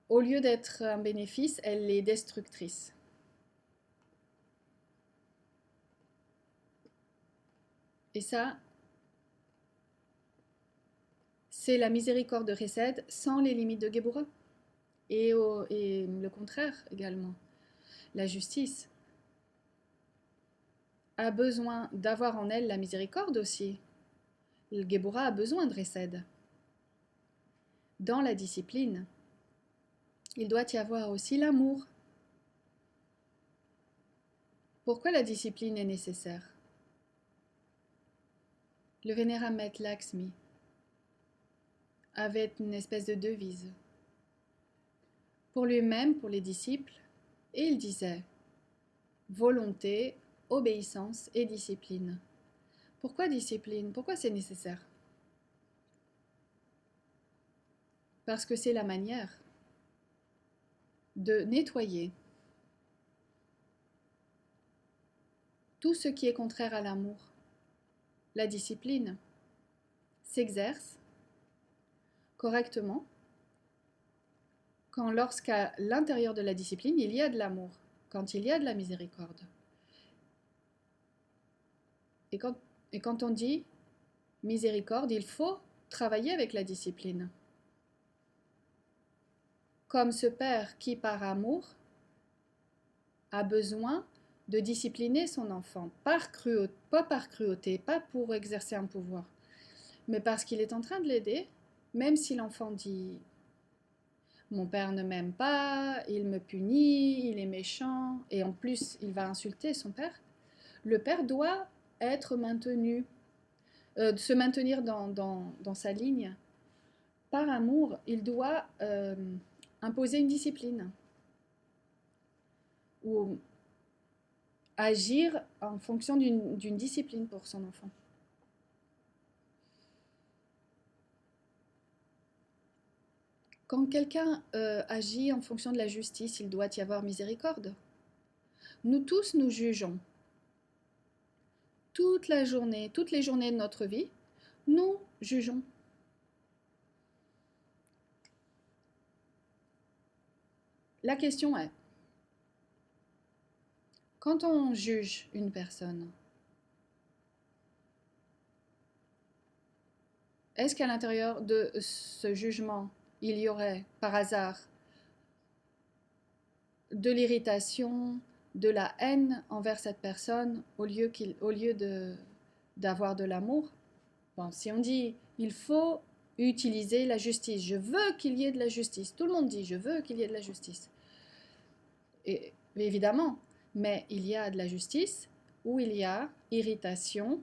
au lieu d'être un bénéfice, elle est destructrice. Et ça, c'est la miséricorde de Chesed sans les limites de Géborah. Et le contraire également, la justice. a besoin d'avoir en elle la miséricorde aussi. Le Geburah a besoin de Resed. Dans la discipline, il doit y avoir aussi l'amour. Pourquoi la discipline est nécessaire? Le vénérable Maître Lakshmi avait une espèce de devise pour lui-même, pour les disciples, et il disait volonté, obéissance et discipline. Pourquoi discipline? Pourquoi c'est nécessaire? Parce que c'est la manière de nettoyer tout ce qui est contraire à l'amour. La discipline s'exerce correctement lorsqu'à l'intérieur de la discipline, il y a de l'amour, quand il y a de la miséricorde. Et quand on dit miséricorde, il faut travailler avec la discipline. Comme ce père qui, par amour, a besoin de discipliner son enfant, pas par cruauté, pas pour exercer un pouvoir, mais parce qu'il est en train de l'aider, même si l'enfant dit « mon père ne m'aime pas, il me punit, il est méchant », et en plus il va insulter son père, le père doit être maintenu, se maintenir dans sa ligne. Par amour, il doit imposer une discipline ou agir en fonction d'une discipline pour son enfant. Quand quelqu'un agit en fonction de la justice, il doit y avoir miséricorde. Nous tous nous jugeons. Toute la journée, toutes les journées de notre vie, nous jugeons. La question est, quand on juge une personne, est-ce qu'à l'intérieur de ce jugement, il y aurait par hasard de l'irritation, de la haine envers cette personne au lieu d'avoir de l'amour? Bon, si on dit il faut utiliser la justice, je veux qu'il y ait de la justice, tout le monde dit je veux qu'il y ait de la justice. Et évidemment, mais il y a de la justice où il y a irritation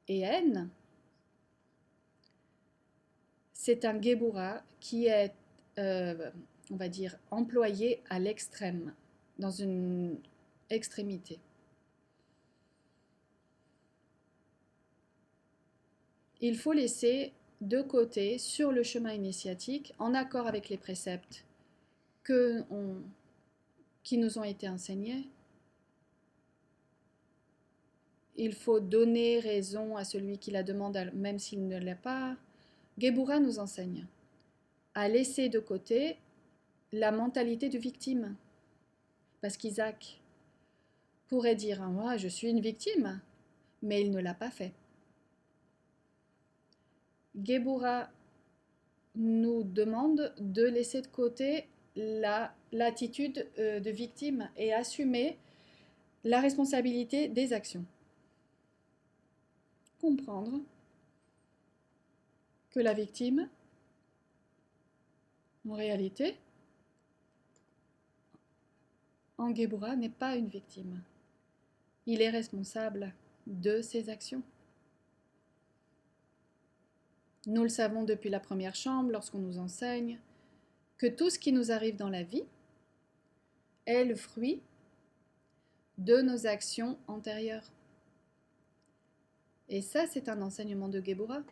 et haine. C'est un Geburah qui est, on va dire, employé à l'extrême, dans une extrémité. Il faut laisser de côté, sur le chemin initiatique, en accord avec les préceptes qui nous ont été enseignés. Il faut donner raison à celui qui la demande, même s'il ne l'est pas. Geburah nous enseigne à laisser de côté la mentalité de victime. Parce qu'Isaac pourrait dire « moi, je suis une victime », mais il ne l'a pas fait. Geburah nous demande de laisser de côté l'attitude de victime et assumer la responsabilité des actions. Comprendre que la victime, en réalité, en Geburah, n'est pas une victime. Il est responsable de ses actions. Nous le savons depuis la première chambre, lorsqu'on nous enseigne que tout ce qui nous arrive dans la vie est le fruit de nos actions antérieures. Et ça, c'est un enseignement de Geburah.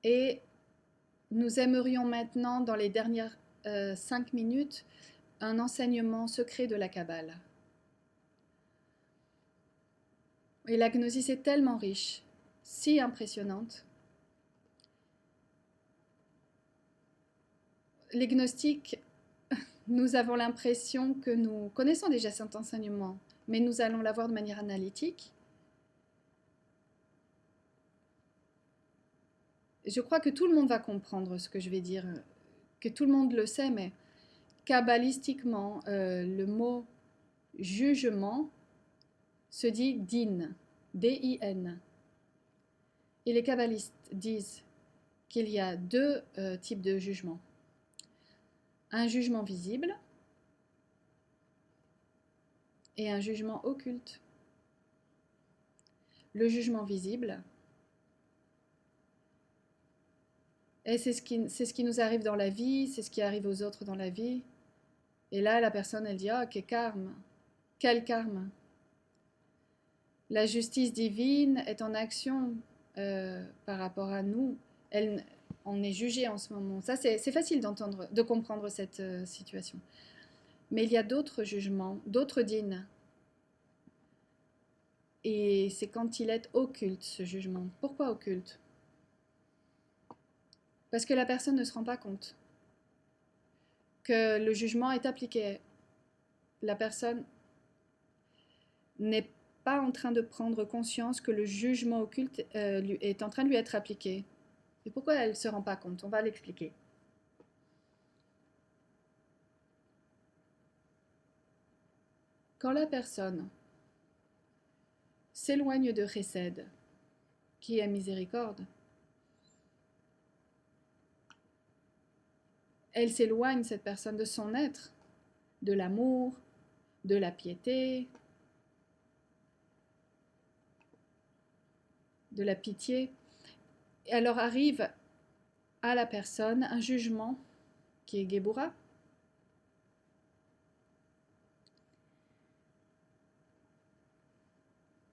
Et nous aimerions maintenant, dans les dernières 5 minutes, un enseignement secret de la Kabbale. Et la gnosis est tellement riche, si impressionnante. Les gnostiques, nous avons l'impression que nous connaissons déjà cet enseignement, mais nous allons l'avoir de manière analytique. Je crois que tout le monde va comprendre ce que je vais dire, que tout le monde le sait, mais kabbalistiquement, le mot jugement se dit din, D-I-N. Et les kabbalistes disent qu'il y a deux types de jugements. Un jugement visible et un jugement occulte. Le jugement visible, et c'est ce qui nous arrive dans la vie, c'est ce qui arrive aux autres dans la vie. Et là, la personne, elle dit « Ah, quel karma !» Quel karma ! La justice divine est en action par rapport à nous. On est jugé en ce moment. Ça, c'est facile d'entendre, de comprendre cette situation. Mais il y a d'autres jugements, d'autres dînes. Et c'est quand il est occulte, ce jugement. Pourquoi occulte ? Parce que la personne ne se rend pas compte que le jugement est appliqué. La personne n'est pas en train de prendre conscience que le jugement occulte est en train de lui être appliqué. Et pourquoi elle ne se rend pas compte ? On va l'expliquer. Quand la personne s'éloigne de Chesed, qui est miséricorde, elle s'éloigne, cette personne, de son être, de l'amour, de la piété, de la pitié. Et alors arrive à la personne un jugement qui est Géboura.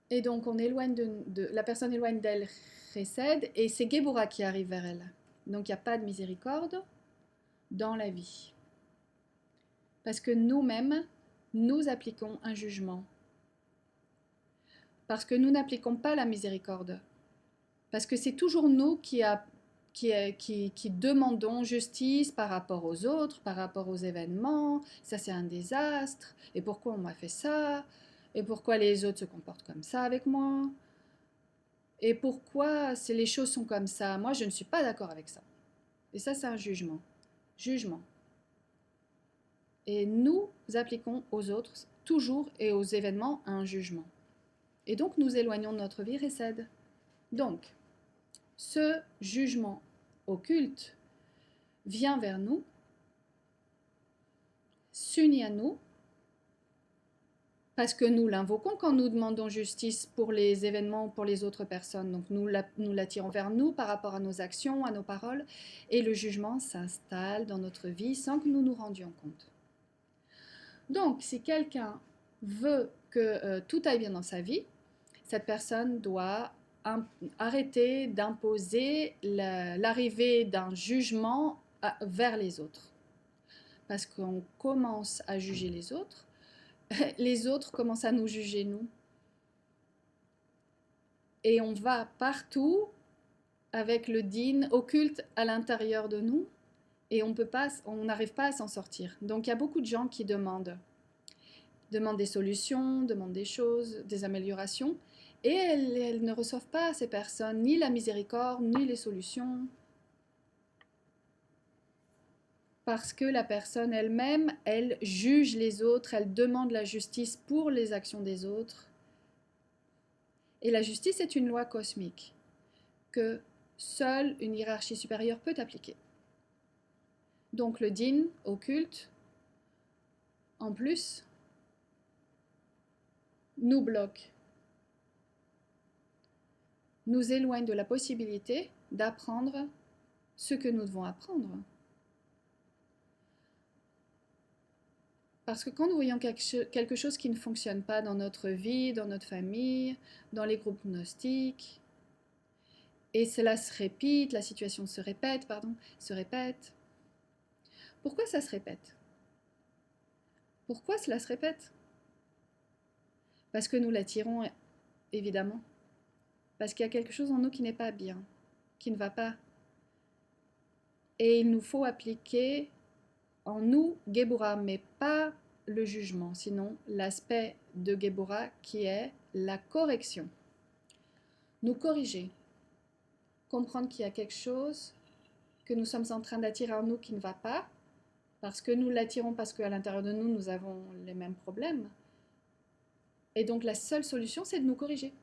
Et donc on éloigne la personne éloigne d'elle Chesed et c'est Géboura qui arrive vers elle. Donc il n'y a pas de miséricorde dans la vie. Parce que nous-mêmes, nous appliquons un jugement. Parce que nous n'appliquons pas la miséricorde. Parce que c'est toujours nous qui demandons justice par rapport aux autres, par rapport aux événements. Ça, c'est un désastre. Et pourquoi on m'a fait ça ? Et pourquoi les autres se comportent comme ça avec moi ? Et pourquoi les choses sont comme ça ? Moi, je ne suis pas d'accord avec ça. Et ça, c'est un jugement. Jugement. Et nous appliquons aux autres, toujours et aux événements, un jugement. Et donc, nous éloignons de notre vie Chesed. Donc, ce jugement occulte vient vers nous, s'unit à nous, parce que nous l'invoquons quand nous demandons justice pour les événements ou pour les autres personnes. Donc nous l'attirons vers nous par rapport à nos actions, à nos paroles, et le jugement s'installe dans notre vie sans que nous nous rendions compte. Donc si quelqu'un veut que tout aille bien dans sa vie, cette personne doit arrêter d'imposer l'arrivée d'un jugement vers les autres. Parce qu'on commence à juger les autres commencent à nous juger nous. Et on va partout avec le din occulte à l'intérieur de nous et on n'arrive pas à s'en sortir. Donc il y a beaucoup de gens qui demandent des solutions, demandent des choses, des améliorations, et elles ne reçoivent pas, ces personnes, ni la miséricorde, ni les solutions. Parce que la personne elle-même, elle juge les autres, elle demande la justice pour les actions des autres. Et la justice est une loi cosmique que seule une hiérarchie supérieure peut appliquer. Donc le din occulte, en plus, nous bloque, nous éloigne de la possibilité d'apprendre ce que nous devons apprendre. Parce que quand nous voyons quelque chose qui ne fonctionne pas dans notre vie, dans notre famille, dans les groupes gnostiques, et cela se répète, la situation se répète. Pourquoi ça se répète ? Pourquoi cela se répète ? Parce que nous l'attirons, évidemment. Parce qu'il y a quelque chose en nous qui n'est pas bien, qui ne va pas. Et il nous faut appliquer en nous Géboura, mais pas le jugement, sinon l'aspect de Géboura qui est la correction. Nous corriger, comprendre qu'il y a quelque chose que nous sommes en train d'attirer en nous qui ne va pas, parce que nous l'attirons parce qu'à l'intérieur de nous, nous avons les mêmes problèmes. Et donc la seule solution, c'est de nous corriger.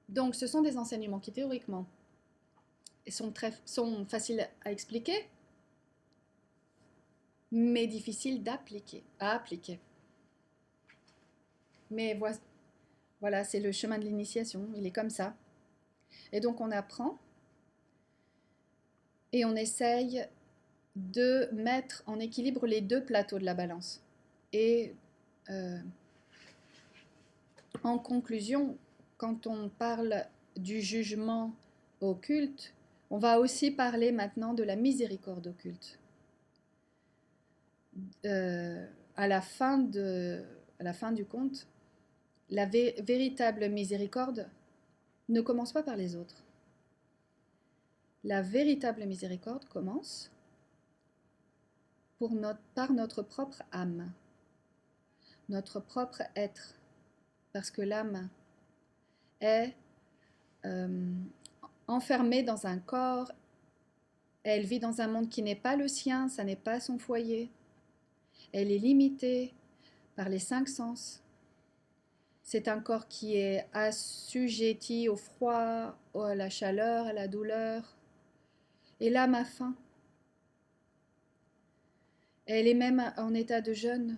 Donc ce sont des enseignements qui théoriquement sont faciles à expliquer, mais difficiles à appliquer. Mais voilà, c'est le chemin de l'initiation, il est comme ça. Et donc on apprend et on essaye de mettre en équilibre les deux plateaux de la balance. Et en conclusion, quand on parle du jugement occulte, on va aussi parler maintenant de la miséricorde occulte. À la fin du conte, la véritable miséricorde ne commence pas par les autres. La véritable miséricorde commence par notre propre âme, notre propre être, parce que l'âme est enfermée dans un corps, elle vit dans un monde qui n'est pas le sien, ça n'est pas son foyer, elle est limitée par les 5 sens. C'est un corps qui est assujetti au froid, à la chaleur, à la douleur. Et l'âme a faim. Elle est même en état de jeûne.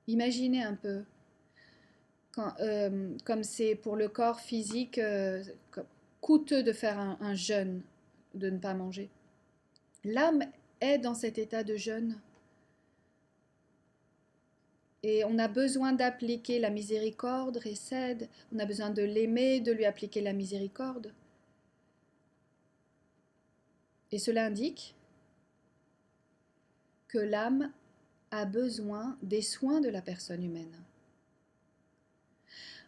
Imaginez un peu, comme c'est pour le corps physique coûteux de faire un jeûne, de ne pas manger. L'âme est dans cet état de jeûne. Et on a besoin d'appliquer la miséricorde, Hesed, on a besoin de l'aimer, de lui appliquer la miséricorde. Et cela indique que l'âme a besoin des soins de la personne humaine.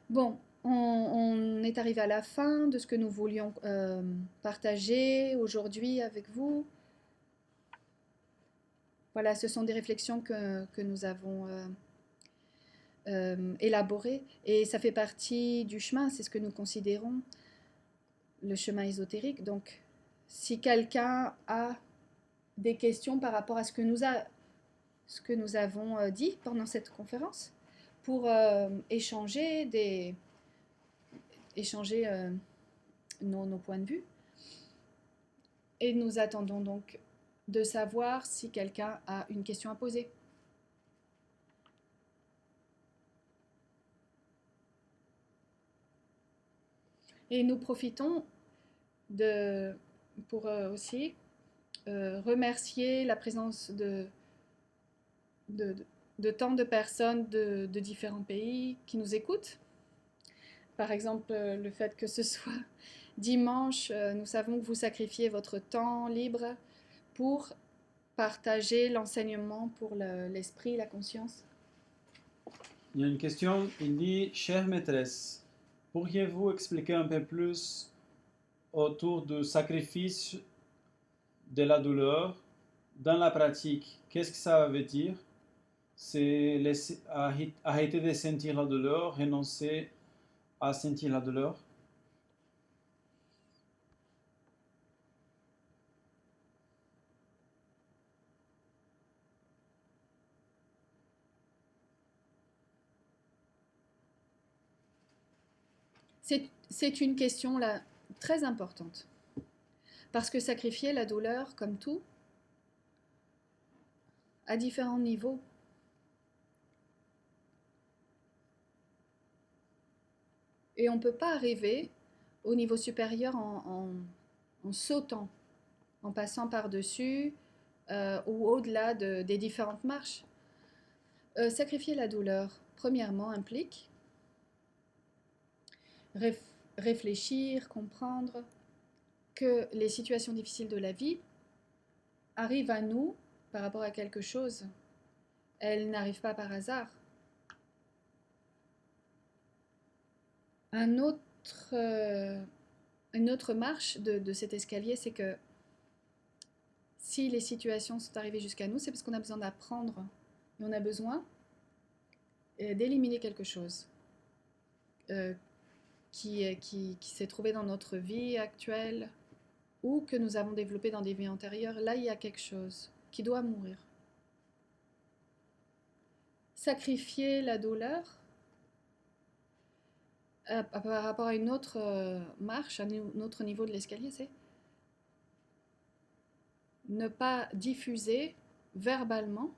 Bon, on est arrivé à la fin de ce que nous voulions partager aujourd'hui avec vous. Voilà, ce sont des réflexions que nous avons élaborées et ça fait partie du chemin, c'est ce que nous considérons le chemin ésotérique. Donc, si quelqu'un a des questions par rapport à ce que nous avons dit pendant cette conférence, pour échanger nos points de vue. Et nous attendons donc de savoir si quelqu'un a une question à poser. Et nous profitons pour aussi remercier la présence de tant de personnes de différents pays qui nous écoutent. Par exemple, le fait que ce soit dimanche, nous savons que vous sacrifiez votre temps libre pour partager l'enseignement pour l'esprit, la conscience. Il y a une question, il dit, chère maîtresse, pourriez-vous expliquer un peu plus autour du sacrifice de la douleur dans la pratique? Qu'est-ce que ça veut dire? C'est arrêter de sentir la douleur, renoncer à sentir la douleur? C'est une question là, très importante. Parce que sacrifier la douleur, comme tout, à différents niveaux. Et on ne peut pas arriver au niveau supérieur en sautant, en passant par-dessus ou au-delà des différentes marches. Sacrifier la douleur, premièrement, implique réfléchir, comprendre que les situations difficiles de la vie arrivent à nous par rapport à quelque chose. Elles n'arrivent pas par hasard. Une autre marche de cet escalier, c'est que si les situations sont arrivées jusqu'à nous, c'est parce qu'on a besoin d'apprendre. Et on a besoin d'éliminer quelque chose qui s'est trouvé dans notre vie actuelle ou que nous avons développé dans des vies antérieures. Là, il y a quelque chose qui doit mourir. sacrifier la douleur par rapport à une autre marche, à un autre niveau de l'escalier, c'est ne pas diffuser verbalement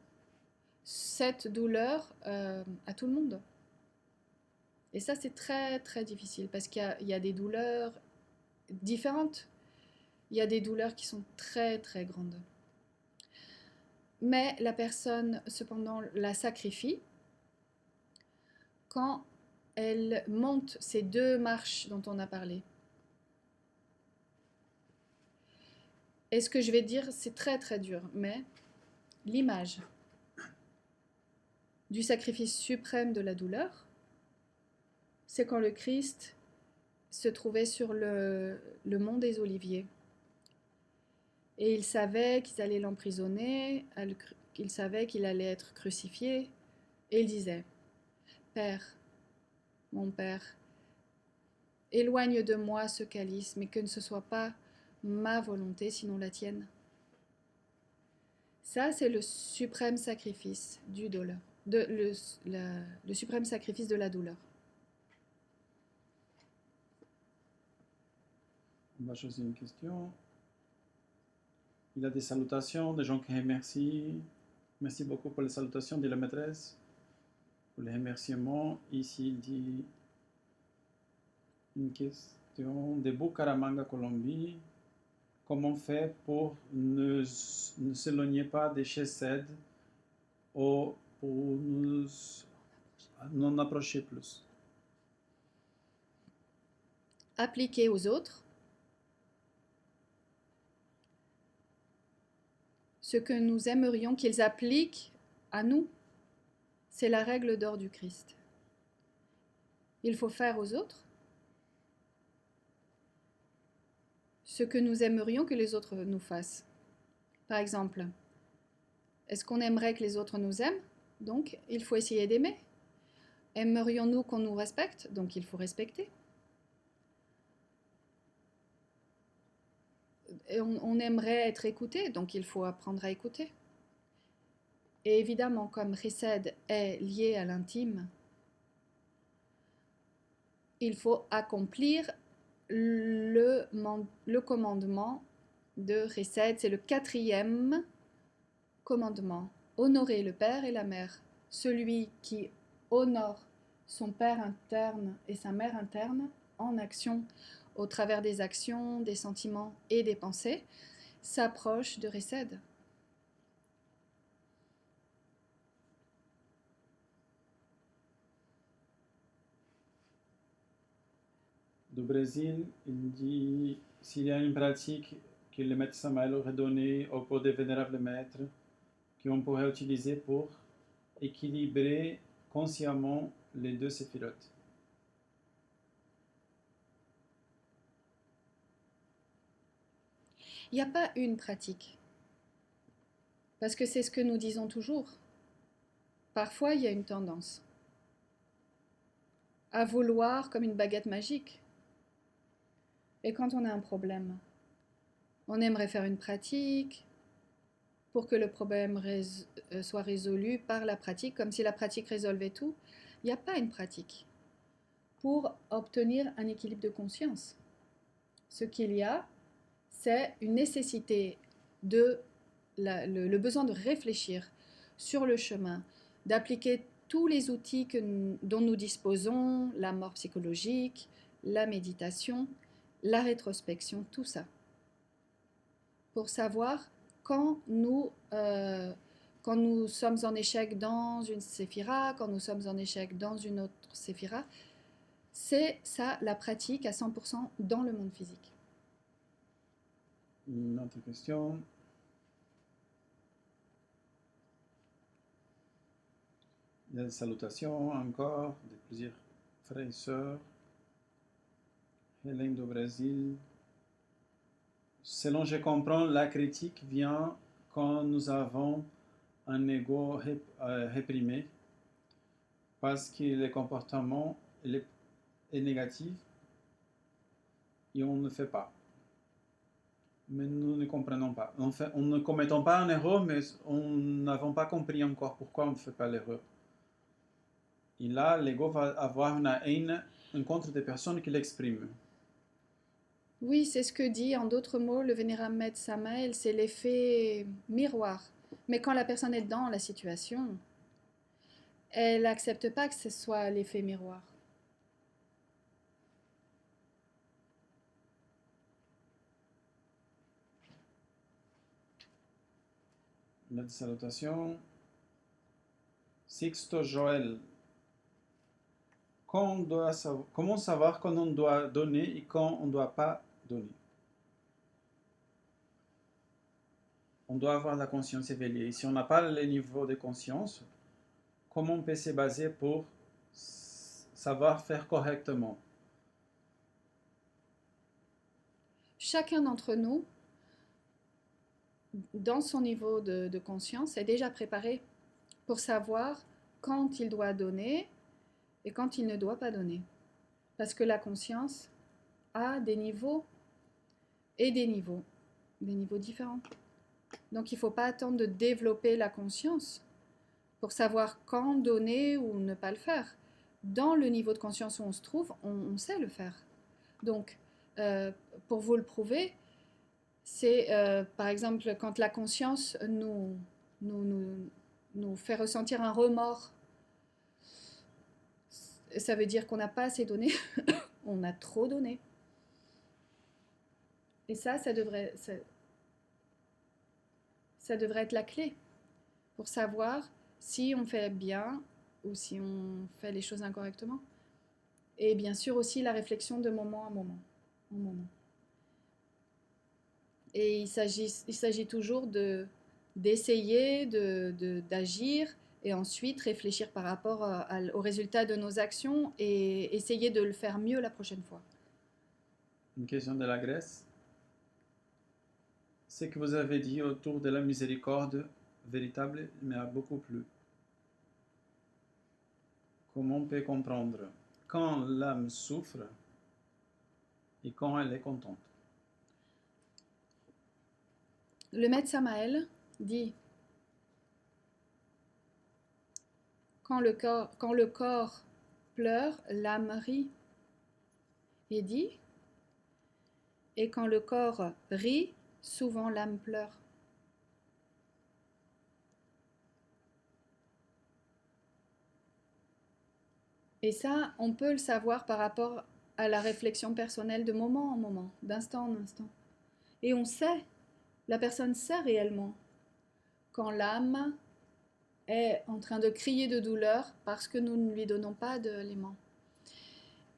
cette douleur à tout le monde. Et ça, c'est très, très difficile parce qu'il y a des douleurs différentes. Il y a des douleurs qui sont très, très grandes. Mais la personne, cependant, la sacrifie quand elle monte ces 2 marches dont on a parlé. Et ce que je vais dire, c'est très, très dur, mais l'image du sacrifice suprême de la douleur, c'est quand le Christ se trouvait sur le mont des Oliviers. Et il savait qu'ils allaient l'emprisonner, il savait qu'il allait être crucifié, et il disait, « Père, mon Père, éloigne de moi ce calice, mais que ce ne soit pas ma volonté, sinon la tienne. » Ça, c'est le suprême sacrifice du douleur, le suprême sacrifice de la douleur. On va choisir une question. Il y a des salutations, des gens qui remercient. Merci beaucoup pour les salutations, dit la maîtresse. Pour les remerciements, ici il dit une question de Bucaramanga, Colombie. Comment faire pour ne s'éloigner pas des chesed ou pour nous approcher plus? Appliquer aux autres ce que nous aimerions qu'ils appliquent à nous. C'est la règle d'or du Christ. Il faut faire aux autres ce que nous aimerions que les autres nous fassent. Par exemple, est-ce qu'on aimerait que les autres nous aiment? Donc, il faut essayer d'aimer. Aimerions-nous qu'on nous respecte? Donc, il faut respecter. Et on aimerait être écouté, donc il faut apprendre à écouter. Et évidemment, comme Chesed est lié à l'intime, il faut accomplir le commandement de Chesed, c'est le 4e commandement. Honorer le père et la mère. Celui qui honore son père interne et sa mère interne en action, au travers des actions, des sentiments et des pensées, s'approche de Chesed. Du Brésil, il dit s'il y a une pratique que le maître Samael aurait donnée au cours des vénérables maîtres, qu'on pourrait utiliser pour équilibrer consciemment les 2 séphirotes. Il n'y a pas une pratique, parce que c'est ce que nous disons toujours. Parfois, il y a une tendance à vouloir comme une baguette magique. Et quand on a un problème, on aimerait faire une pratique pour que le problème soit résolu par la pratique, comme si la pratique résolvait tout. Il n'y a pas une pratique pour obtenir un équilibre de conscience. Ce qu'il y a, c'est une nécessité le besoin de réfléchir sur le chemin, d'appliquer tous les outils dont nous disposons, la mort psychologique, la méditation, la rétrospection, tout ça, pour savoir quand nous sommes en échec dans une séphira, quand nous sommes en échec dans une autre séphira, c'est ça la pratique à 100% dans le monde physique. Une autre question. Il y a des salutations encore de plusieurs frères et sœurs. Hélène du Brésil. Selon je comprends, la critique vient quand nous avons un ego réprimé, parce que le comportement est négatif et on ne fait pas. Mais nous ne comprenons pas. En fait, on ne commettons pas un erreur, mais on n'avons pas compris encore pourquoi on ne fait pas l'erreur. Et là, l'ego va avoir une haine contre des personnes qui l'expriment. Oui, c'est ce que dit, en d'autres mots, le vénérable maître Samael, c'est l'effet miroir. Mais quand la personne est dans la situation, elle n'accepte pas que ce soit l'effet miroir. Lettre de salutation. Sixto Joël. Comment savoir quand on doit donner et quand on ne doit pas donner? On doit avoir la conscience éveillée. Et si on n'a pas le niveau de conscience, comment on peut se baser pour savoir faire correctement? Chacun d'entre nous, dans son niveau de conscience, est déjà préparé pour savoir quand il doit donner et quand il ne doit pas donner. Parce que la conscience a des niveaux et des niveaux différents. Donc il ne faut pas attendre de développer la conscience pour savoir quand donner ou ne pas le faire. Dans le niveau de conscience où on se trouve, on sait le faire. Donc, pour vous le prouver, c'est par exemple quand la conscience nous fait ressentir un remords. Ça veut dire qu'on n'a pas assez donné, on a trop donné. Et ça devrait être la clé pour savoir si on fait bien ou si on fait les choses incorrectement. Et bien sûr aussi la réflexion de moment à moment. Et il s'agit toujours d'essayer d'agir et ensuite réfléchir par rapport au résultat de nos actions et essayer de le faire mieux la prochaine fois. Une question de la Grèce. Ce que vous avez dit autour de la miséricorde véritable m'a beaucoup plu. Comment on peut comprendre quand l'âme souffre et quand elle est contente? Le maître Samael dit quand le corps pleure, l'âme rit. Et dit et quand le corps rit, souvent l'âme pleure. Et ça, on peut le savoir par rapport à la réflexion personnelle de moment en moment, d'instant en instant. Et on sait, la personne sait réellement quand l'âme est en train de crier de douleur parce que nous ne lui donnons pas d'éléments.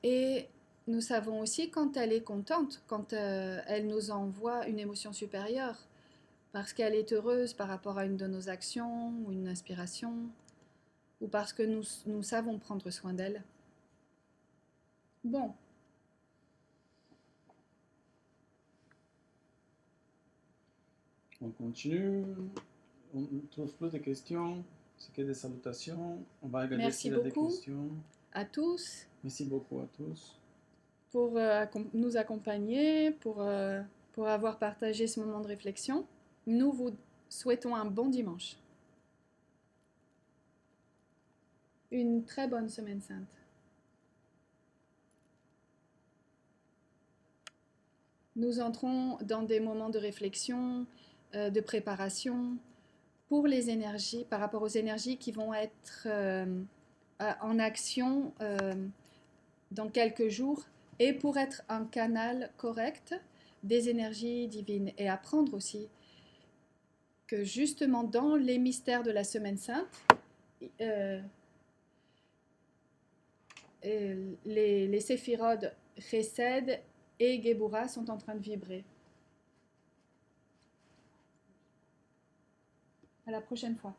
Et nous savons aussi quand elle est contente, quand elle nous envoie une émotion supérieure, parce qu'elle est heureuse par rapport à une de nos actions ou une inspiration, ou parce que nous savons prendre soin d'elle. Bon. On continue. On ne trouve plus de questions. C'est que des salutations. On va regarder Merci s'il y a des beaucoup questions. À tous Merci beaucoup à tous. pour nous accompagner, pour avoir partagé ce moment de réflexion. Nous vous souhaitons un bon dimanche. Une très bonne semaine sainte. Nous entrons dans des moments de réflexion, de préparation pour les énergies, par rapport aux énergies qui vont être en action dans quelques jours et pour être un canal correct des énergies divines et apprendre aussi que justement dans les mystères de la Semaine Sainte, les séphirodes Chesed et Géboura sont en train de vibrer. À la prochaine fois.